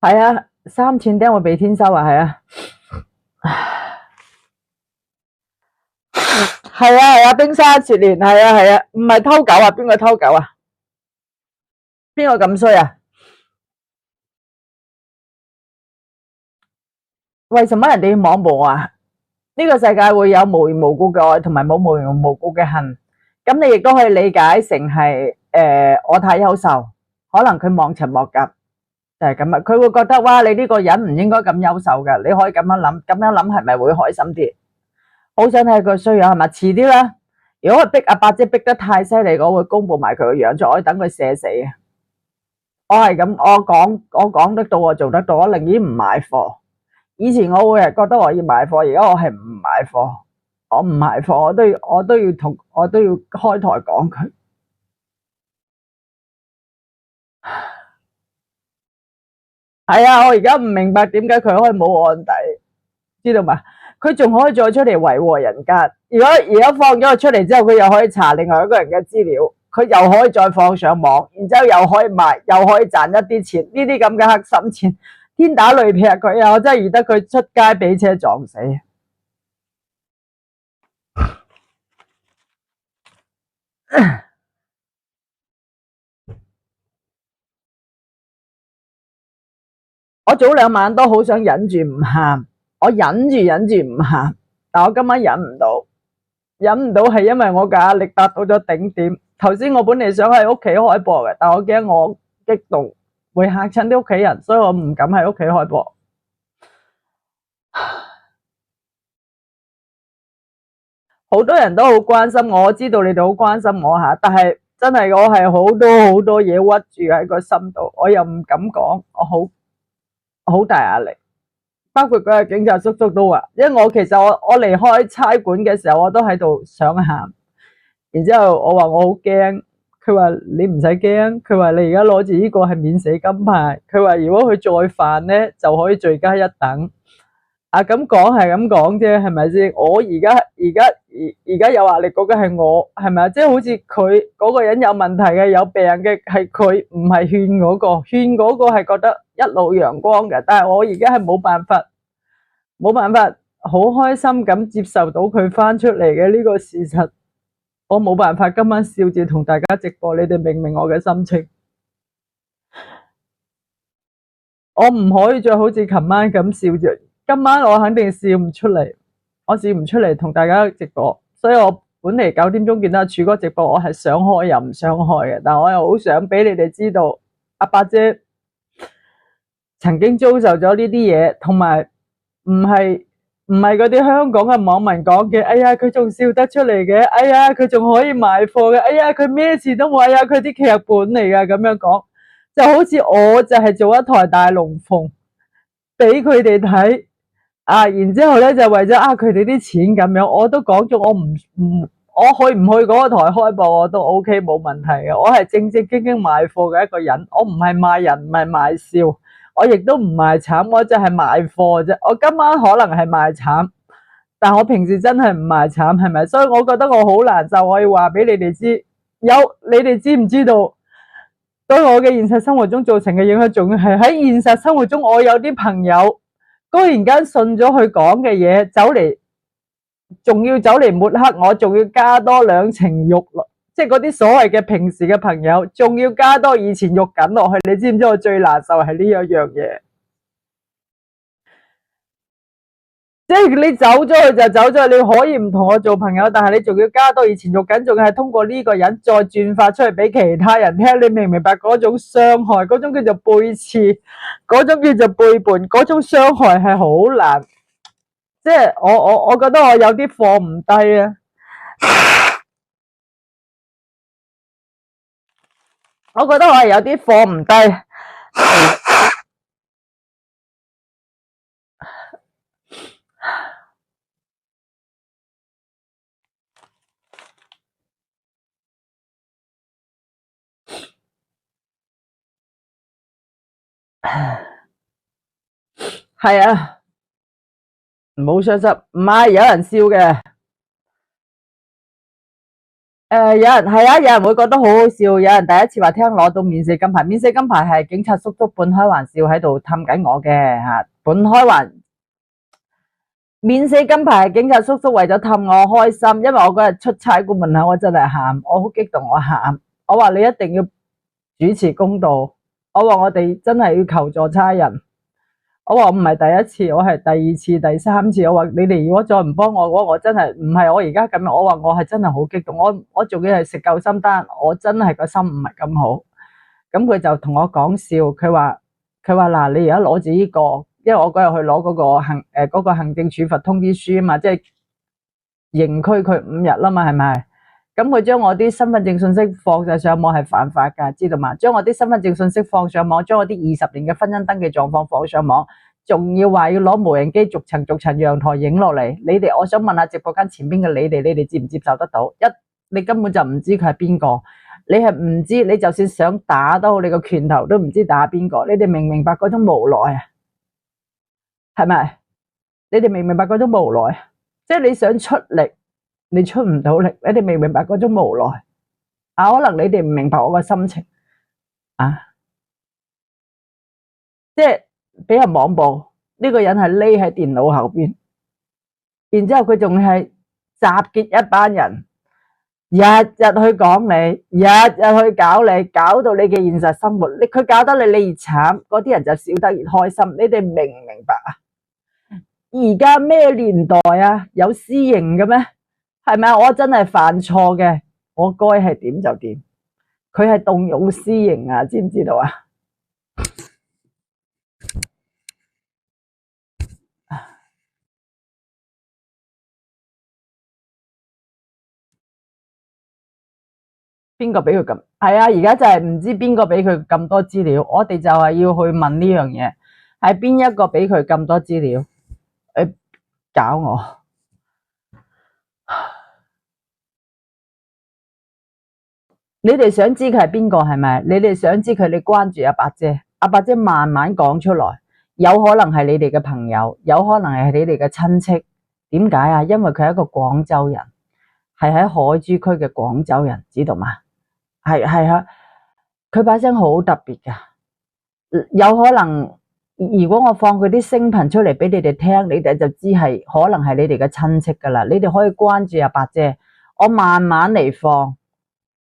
係啊，3寸釘會被天收啊，係啊，係啊係啊，冰沙雪蓮，係啊係啊，唔係偷狗啊，邊個偷狗啊？邊個咁衰啊？為什麼人哋要網暴啊？呢個世界會有無緣無故嘅愛，同埋冇無緣無故嘅恨。咁你亦都可以理解成係我太優秀，可能佢望塵莫及，就係咁啊。佢會覺得哇，你呢個人唔應該咁優秀㗎，你可以咁樣諗，咁樣諗係咪會開心啲？好想睇佢衰樣係咪？遲啲啦。如果佢逼阿伯姐逼得太犀利，我會公布埋佢個樣，再等佢寫死啊！我係咁，我講得到，我做得到，我寧願唔買貨。以前我會係覺得我要買貨，而家我係唔買貨。我唔買貨，我都要開台講佢。係啊，我而家唔明白點解佢可以冇案底，知道嘛？佢仲可以再出嚟為禍人間。如果而家放咗佢出嚟之後，佢又可以查另外一個人嘅資料，佢又可以再放上網，然之後又可以賣，又可以賺一啲錢。呢啲咁嘅黑心錢，天打雷劈佢啊！我真係預得佢出街俾車撞死。我早2晚都好想忍住唔喊，我忍住唔喊，但我今晚忍唔到係因為我嘅壓力達到咗頂點。頭先我本嚟想喺屋企開播嘅，但我驚我激動會嚇親啲屋企人，所以我唔敢喺屋企開播。好多人都好關心我，我知道你哋好關心我吓，但係真係我係好多嘢屈住喺個心度，我又唔敢講，我好大壓力。包括嗰個警察叔叔都話，因為其實我離開差館嘅時候，我都喺度想喊。然之後我話我好驚，佢話你唔使驚，佢話你而家攞住呢個係免死金牌，佢話如果佢再犯呢，就可以罪加一等。啊咁講係咁講啫，係咪先？我而家有壓力嗰個係我，係咪啊？即係好似佢嗰個人有問題嘅、有病嘅係佢，唔係勸嗰個，勸嗰個係覺得一路陽光嘅，但係我而家係冇辦法好開心咁接受到佢翻出嚟嘅呢個事實，我冇辦法今晚笑住同大家直播，你哋明唔明我嘅心情？我唔可以再好似琴晚咁笑住。今晚我肯定笑唔出嚟，我笑唔出嚟同大家直播，所以我本嚟9點鐘見到阿柱哥直播，我係想開又唔想開嘅，但我又好想俾你哋知道，阿伯姐曾經遭受咗呢啲嘢，同埋唔係嗰啲香港嘅網民講嘅，哎呀佢仲笑得出嚟嘅，哎呀佢仲可以賣貨嘅，哎呀佢咩事都冇，哎呀佢啲劇本嚟噶，咁樣講，就好似我就係做一台大龍鳳俾佢哋睇。然之後咧就為咗佢哋啲錢咁樣，我都講咗我去唔去嗰個台開播我都 OK 冇問題嘅，我係正正經經賣貨嘅一個人，我唔係賣人，唔係賣笑，我亦都唔賣慘，我就係賣貨啫。我今晚可能係賣慘，但我平時真係唔賣慘，係咪？所以我覺得我好難受，我要話俾你哋知，你哋知唔知道對我嘅現實生活中造成嘅影響？仲要係喺現實生活中，我有啲朋友居然間信咗佢講嘅嘢，仲要走嚟抹黑我，仲要加多2層肉，即係嗰啲所謂嘅平時嘅朋友，仲要加多2層肉緊落去。你知唔知我最難受係呢一樣嘢？即係你走咗去就走咗去，你可以唔同我做朋友，但係你仲要加多2層肉緊，仲係通過呢個人再轉發出去俾其他人聽。你明唔明白嗰種傷害？嗰種叫做背刺，嗰種叫做背叛，嗰種傷害係好難。即係我覺得我有啲放唔低啊！我覺得我係有啲放唔低。係啊，唔好傷心，唔係有人笑嘅。有人係啊，有人會覺得好好笑，有人第一次話聽攞到免死金牌，免死金牌係警察叔叔半開玩笑喺度氹緊我嘅吓，半開玩免死金牌係警察叔叔為咗氹我開心，因為我嗰日出差個門口我真係喊，我好激動，我喊，我話你一定要主持公道，我話我哋真係要求助差人。我話唔係第一次，我係第二次、第三次。我話你哋如果再唔幫我嘅話，我真係唔係我而家咁樣。我話我係真係好激動，我仲要係食救心丹，我真係個心唔係咁好。咁佢就同我講笑，佢話嗱，你而家攞住呢個，因為我嗰日去攞嗰個行政處罰通知書啊嘛，即係刑拘佢5日啦嘛，係咪？咁佢將我啲身份證信息放晒上網係犯法㗎，知道嘛？將我啲身份證信息放上網，將我啲20年嘅婚姻登記狀況放上網，仲要話要攞無人機逐層陽台影落嚟。你哋，我想問下直播間前邊嘅你哋接唔接受得到？你根本就唔知佢係邊個，你係唔知，你就算想打都好，你個拳頭都唔知打邊個。你哋明唔明白嗰種無奈啊？係咪？你哋明唔明白嗰種無奈？即係你想出力，你出唔到力，你哋明唔明白嗰種無奈啊？可能你哋唔明白我個心情啊，即係俾人網暴，呢個人係匿喺電腦後邊，然之後佢仲係集結一班人，日日去講你，日日去搞你，搞到你嘅現實生活，佢搞得你越慘，嗰啲人就笑得越開心。你哋明唔明白啊？而家咩年代啊？有私刑嘅咩？係咪？我真係犯錯嘅，我該係點就點。佢係動用私刑啊，知唔知道啊？邊個俾佢咁？係啊，而家就係唔知邊個俾佢咁多資料，我哋就係要去問呢樣嘢，係邊一個俾佢咁多資料？搞我！你哋想知佢係邊個係咪？你哋想知佢，你關注阿伯姐，阿伯姐慢慢講出來，有可能係你哋嘅朋友，有可能係你哋嘅親戚。點解啊？因為佢係一個廣州人，係喺海珠區嘅廣州人，知道嗎？係啊，佢把聲好特別噶，有可能如果我放佢啲聲頻出嚟俾你哋聽，你哋就知係可能係你哋嘅親戚噶啦。你哋可以關注阿伯姐，我慢慢嚟放。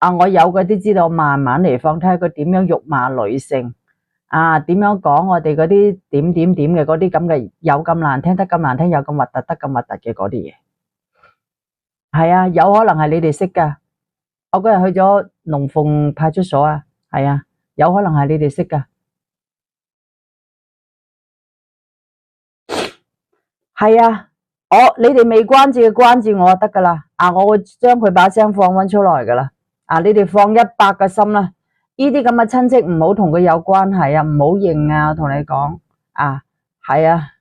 啊！我有嗰啲知道，慢慢嚟放，睇下佢點樣辱罵女性啊，點樣講我哋嗰啲點點點嘅嗰啲咁嘅，有咁難聽得咁難聽，有咁核突得咁核突嘅嗰啲嘢。係啊，有可能係你哋識噶。我嗰日去咗龍鳳派出所啊，係啊，有可能係你哋識噶。係啊，你哋未關注嘅關注我就得噶啦。啊，我會將佢把聲放翻出來噶啦。啊！你哋放100個心啦，呢啲咁嘅親戚唔好同佢有關係啊，唔好認啊！我同你講啊，係啊，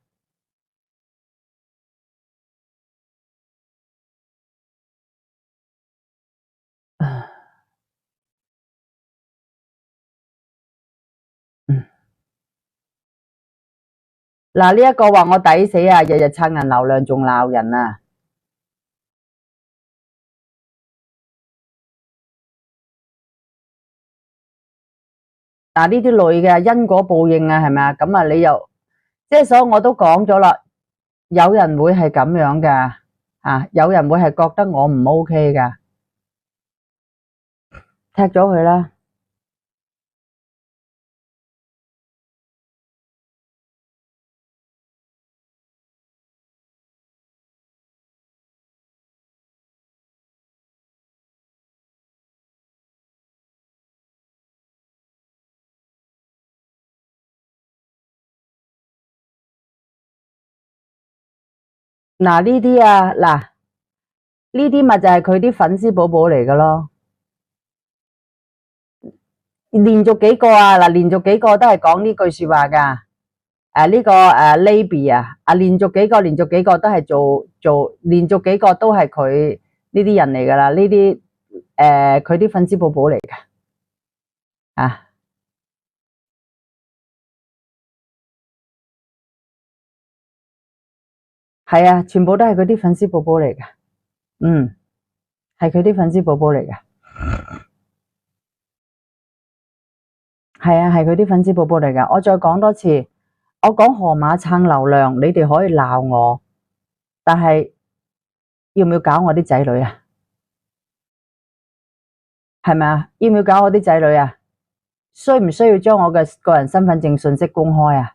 嗱呢一個話我抵死啊，日日撐人流量仲鬧人啊！嗱呢啲女嘅因果報應啊，係咪啊？咁啊，你又即係所以我都講咗啦，有人會係咁樣噶，啊，有人會係覺得我唔 OK 噶，踢咗佢啦。嗱呢啲啊，嗱呢啲咪就係佢啲粉絲寶寶嚟噶咯。連續幾個啊，嗱，連續幾個都係講呢句說話噶。呢個Labby 啊，連續幾個都係連續幾個都係佢呢啲人嚟噶啦，呢啲佢啲粉絲寶寶嚟噶啊，係啊，全部都係佢啲粉絲寶寶嚟噶，係佢啲粉絲寶寶嚟噶，係啊，係佢啲粉絲寶寶嚟噶。我再講多次，我講河馬撐流量，你哋可以鬧我，但係要唔要搞我啲仔女啊？係咪啊？要唔要搞我啲仔女啊？需唔需要將我嘅個人身份證信息公開啊？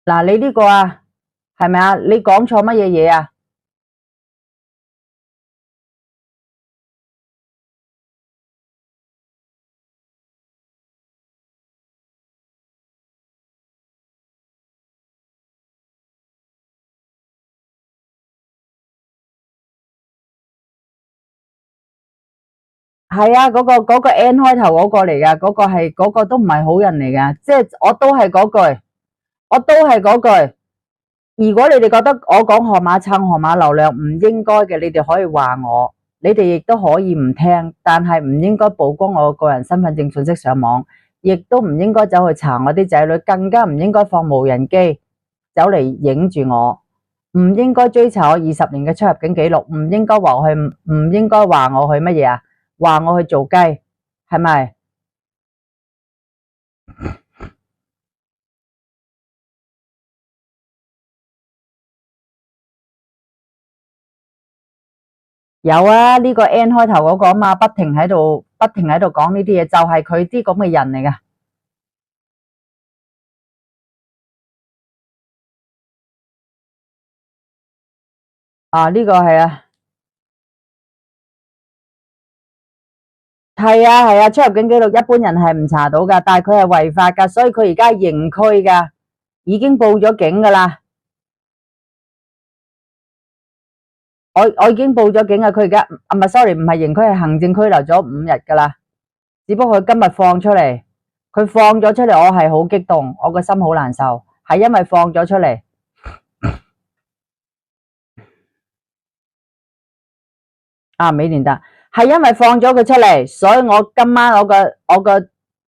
嗱，你呢個啊，係咪啊？你講錯乜嘢嘢啊？係啊，嗰個 N 開頭嗰個嚟噶，嗰個都唔係好人嚟噶，即係我都係嗰句，我都係嗰句。如果你哋覺得我講河馬撐河馬流量唔應該嘅，你哋可以話我，你哋亦都可以唔聽，但係唔應該曝光我個人身份證信息上網，亦都唔應該走去查我啲仔女，更加唔應該放無人機走嚟影住我，唔應該追查我20年嘅出入境記錄，唔應該話我去，唔應該話我去乜嘢啊？話我去做雞，係咪？有啊，呢個 N 開頭嗰個啊嘛，不停喺度講呢啲嘢，就係佢啲咁嘅人嚟噶。呢個係啊，係啊，出入境記錄一般人係唔查到噶，但係佢係違法噶，所以佢而家係刑拘噶，已經報咗警噶啦。我已經報咗警啊，佢而家唔係 sorry，唔係刑拘，係行政拘留咗5日噶啦。只不過佢今日放出嚟，佢放咗出嚟，我係好激動，我個心好難受，係因為放咗出嚟。美連達係因為放咗佢出嚟，所以我今晚我個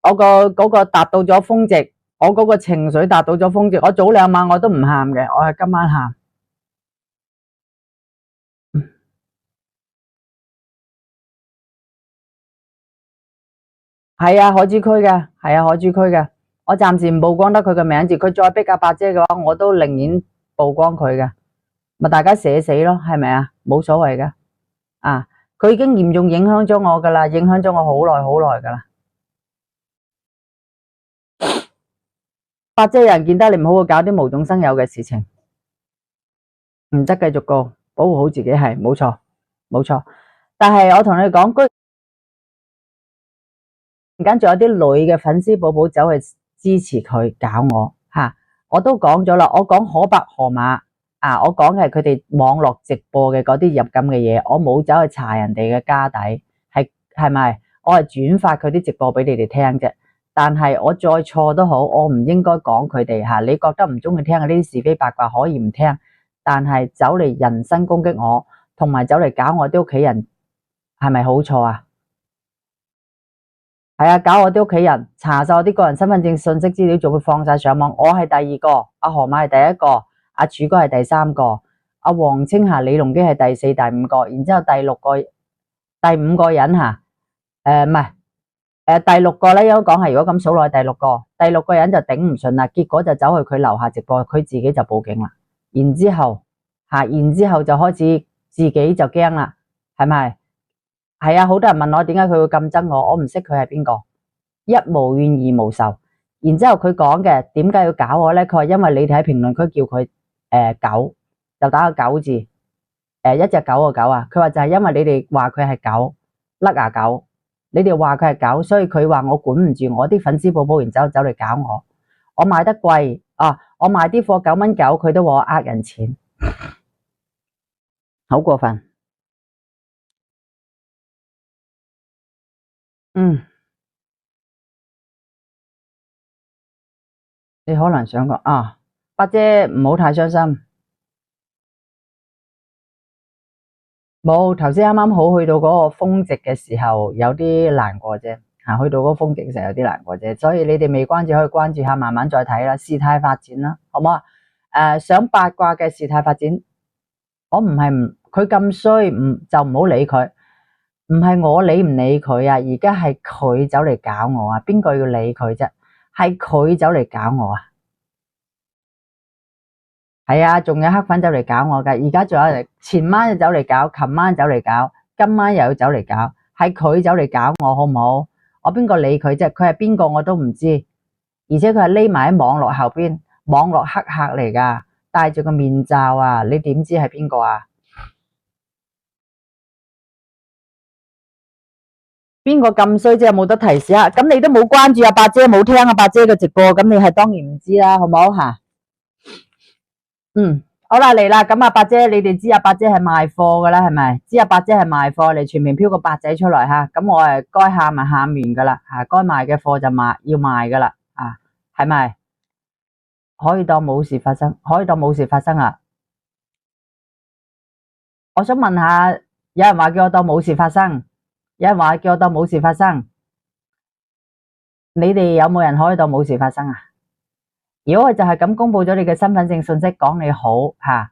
嗰個達到咗峰值，我嗰個情緒達到咗峰值。我早2晚我都唔喊嘅，我係今晚喊。係啊，海珠區嘅，係啊，海珠區嘅。我暫時唔曝光得佢嘅名字，佢再逼阿八姐嘅話，我都寧願曝光佢嘅，咪大家寫死咯，係咪啊？冇所謂嘅。佢已經嚴重影響咗我噶啦，影響咗我好耐噶啦。八姐有人見得你唔好去搞啲無中生有嘅事情，唔得繼續告，保護好自己係冇錯，冇錯。但係我同你講，而家仲有啲女嘅粉絲寶寶走去支持佢搞我我都講咗啦，我講可白河馬我講嘅係佢哋網絡直播嘅嗰啲入金嘅嘢，我冇走去查人哋嘅家底，係咪？我係轉發佢啲直播俾你哋聽啫。但係我再錯都好，我唔應該講佢哋你覺得唔中意聽嘅呢啲是非八卦可以唔聽，但係走嚟人身攻擊我，同埋走嚟搞我啲屋企人，係咪好錯啊？係啊，搞我啲屋企人，查晒我啲個人身份證信息資料，仲會放晒上網。我係第2個，阿河馬係第1個，阿柱哥係第3個，阿黃青霞、李龍基係第4、第5個，然之後第5個人唔係第6個咧，應該講係如果咁數落去第6個人就頂唔順啦，結果就走去佢樓下直播，佢自己就報警啦。然之後就開始自己就驚啦，係咪？係啊，好多人問我點解佢會咁憎我，我唔識佢係邊個，一無怨二無仇。然之後佢講嘅點解要搞我咧？佢話因為你哋喺評論區叫佢狗，就打個狗字，一隻狗個狗啊。佢話就係因為你哋話佢係狗，甩牙狗，你哋話佢係狗，所以佢話我管唔住我啲粉絲寶寶，然之後走嚟搞我。我賣得貴我賣啲貨9蚊9，佢都話我呃人錢。好過分。你可能想講啊，八姐唔好太傷心。冇，頭先啱啱好去到嗰個峰值嘅時候，有啲難過啫。去到嗰個峰值嘅時候有啲難過啫。所以你哋未關注可以關注下，慢慢再睇啦，事態發展啦，好唔好啊？想八卦嘅事態發展，我唔係唔佢咁衰，就唔好理佢。唔係我理唔理佢啊，而家係佢走嚟搞我啊！邊個要理佢啫？係佢走嚟搞我啊！係啊，仲有黑粉走嚟搞我噶，而家仲有人前晚又走嚟搞，琴晚走嚟搞，今晚又要走嚟搞，係佢走嚟搞我，好唔好？我邊個理佢啫？佢係邊個我都唔知，而且佢係匿埋喺網絡後邊，網絡黑客嚟噶，戴住個面罩啊！你點知係邊個啊？邊個咁衰啫？有冇得提示啊？咁你都冇關注阿八姐，冇聽阿八姐嘅直播，咁你係當然唔知啦，好唔好吓？好啦，嚟啦，咁阿八姐，你哋知阿八姐係賣貨噶啦，係咪？知阿八姐係賣貨，嚟全面飄個八仔出嚟吓，咁我係該喊咪喊完噶啦，吓該賣嘅貨就要賣噶啦，係咪？可以當冇事發生，可以當冇事發生啊！我想問下，有人話叫我當冇事發生，有人話叫我當冇事發生，你哋有冇人可以當冇事發生啊？如果佢就係咁公布咗你嘅身份證信息，講你好吓，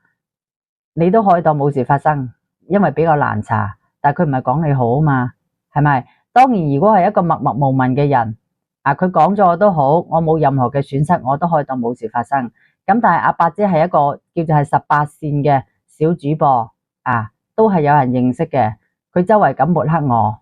你都可以當冇事發生，因為比較難查，但係佢唔係講你好啊嘛，係咪？當然，如果係一個默默無聞嘅人，佢講咗我都好，我冇任何嘅損失，我都可以當冇事發生。咁但係阿八姐係一個叫做係18線嘅小主播，都係有人認識嘅，佢周圍咁抹黑我，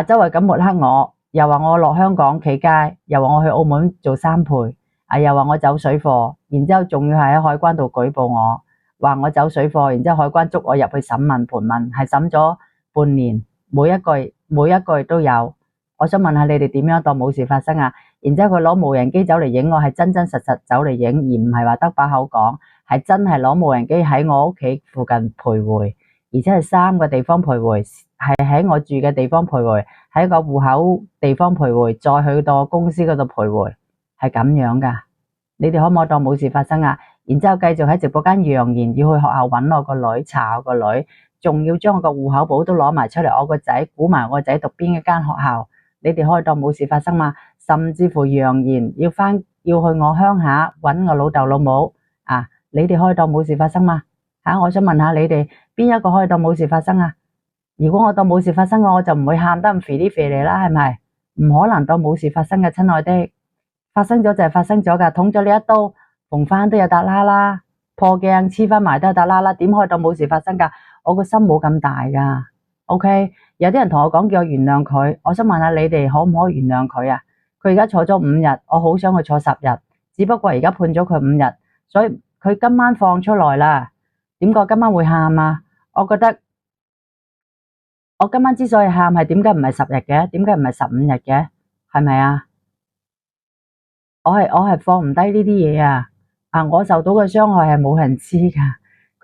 周圍咁抹黑我。又話我落香港企街，又話我去澳門做3倍，又話我走水貨，然之後仲要係喺海關度舉報我，話我走水貨，然之後海關捉我入去審問盤問，係審咗半年，每一句都有。我想問下你哋點樣當冇事發生啊？然之後佢攞無人機走嚟影我，係真真實實走嚟影，而唔係話得把口講，係真係攞無人機喺我屋企附近徘徊，而且係3個地方徘徊，係喺我住嘅地方徘徊，喺個戶口地方徘徊，再去到公司嗰度徘徊，係咁樣噶。你哋可唔可以當冇事發生啊？然之後繼續喺直播間揚言要去學校揾我個女，查我個女，仲要將我個戶口簿都攞埋出嚟，我個仔估埋我個仔讀邊一間學校，你哋可以當冇事發生嘛？甚至乎揚言要去我鄉下揾我老豆老母，你哋可以當冇事發生嘛？我想問下你哋邊一個可以當冇事發生啊？如果我當冇事發生，我就唔會喊得咁肥啲肥嚟啦，係咪？唔可能當冇事發生嘅，親愛的，發生咗就係發生咗噶，捅咗你一刀，縫翻都有笪啦啦，破鏡黐翻埋都有笪啦啦，點可以當冇事發生噶？我個心冇咁大噶，OK？有啲人同我講叫我原諒佢，我想問下你哋可唔可以原諒佢啊？佢而家坐咗5日，我好想佢坐10日，只不過而家判咗佢5日，所以佢今晚放出來啦。點解今晚會喊啊？我覺得我今晚之所以喊係點解唔係10日嘅？點解唔係15日嘅？係咪啊？我係放唔低呢啲嘢啊！我受到嘅傷害係冇人知噶。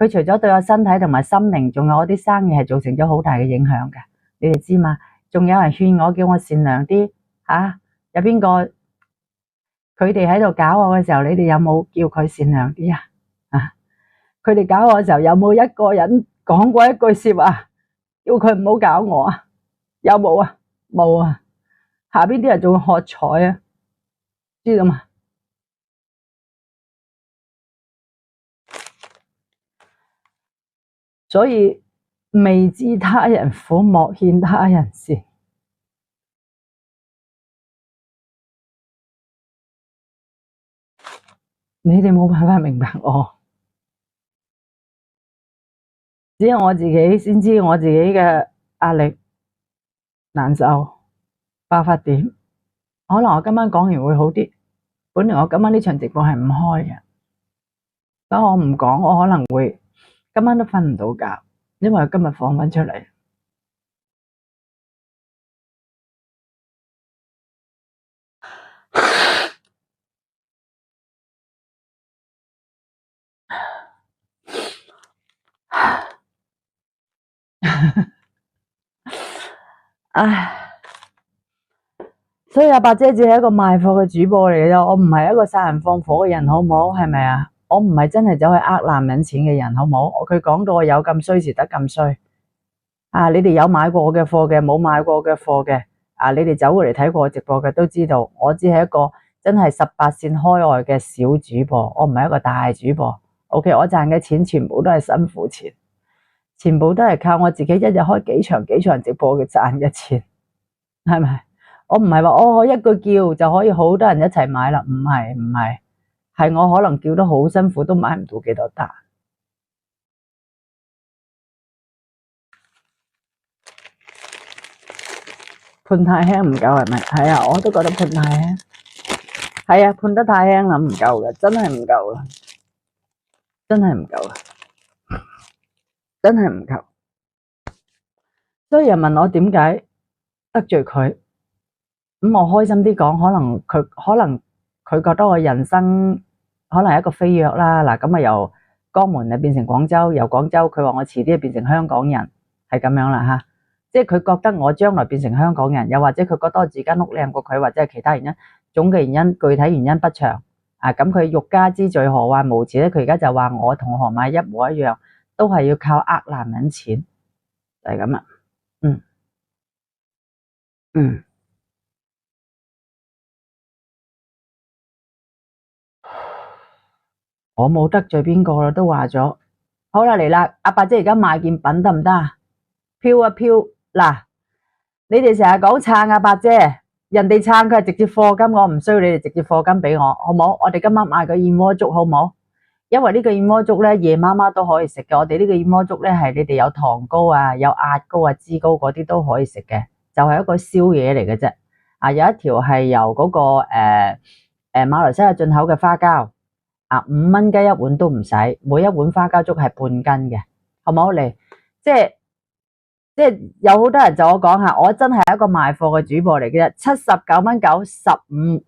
佢除咗對我身體同埋心靈，仲有我啲生意係造成咗好大嘅影響嘅。你哋知嘛？仲有人勸我叫我善良啲有邊個佢哋喺度搞我嘅時候，你哋有冇叫佢善良啲啊？佢哋搞我嘅時候，有冇一個人講過一句說話，叫佢唔好搞我啊？有冇啊？冇啊！下邊啲人仲會喝彩啊，知道嘛？所以未知他人苦，莫勸他人善。你哋冇辦法明白我，只有我自己先知我自己嘅壓力、難受、爆發點。可能我今晚講完會好啲。本來我今晚呢場直播係唔開嘅，但我唔講，我可能會今晚都瞓唔到覺，因為我今日放返出嚟。唉，所以阿伯姐只係一個賣貨嘅主播嚟嘅啫，我唔係一個殺人放火嘅人，好唔好？係咪啊？我唔係真係走去呃男人錢嘅人，好唔好？佢講到我有咁衰時得咁衰啊！你哋有買過我嘅貨嘅，冇買過我嘅貨嘅啊！你哋走過嚟睇過我直播嘅都知道，我只係一個真係18線開外嘅小主播，我唔係一個大主播。OK， 我賺嘅錢全部都係辛苦錢，全部都係靠我自己一日開幾場直播嘅賺嘅錢，係咪？我唔係話我一個叫就可以好多人一齊買啦，唔係，係我可能叫得好辛苦都買唔到幾多單。判太輕唔夠係咪？係啊，我都覺得判太輕。係啊，判得太輕啦，唔夠嘅，真係唔夠啦，真係唔夠啦，真係唔夠。所以人問我點解得罪佢，咁我開心啲講，可能佢覺得我人生可能係一個飛躍啦。嗱，咁啊由江門啊變成廣州，由廣州佢話我遲啲變成香港人，係咁樣啦吓。即係佢覺得我將來變成香港人，又或者佢覺得我自間屋靚過佢，或者係其他原因，總嘅原因，具體原因不詳。啊，咁佢欲加之罪何患無辭咧？佢而家就話我同何馬一模一樣，都係要靠呃男人錢，就係咁啦。我冇得罪邊個啦，都話咗。好啦，嚟啦，阿伯姐而家賣件品得唔得啊？飄一飄嗱，你哋成日講撐阿伯姐，人哋撐佢係直接課金，我唔需要你哋直接課金俾我，好冇？我哋今晚買個燕窩粥好冇？因為呢個燕窩粥咧，夜媽媽都可以食嘅。我哋呢個燕窩粥咧係你哋有糖糕啊、有壓糕啊、脂糕嗰啲都可以食嘅，就係一個宵夜嚟嘅啫。啊，有一條係由嗰個馬來西亞進口嘅花膠。啊，5蚊雞一碗都唔使，每一碗花膠粥係半斤嘅，好唔好嚟？即係有好多人就我講下，我真係一個賣貨嘅主播嚟嘅啫，79.915，79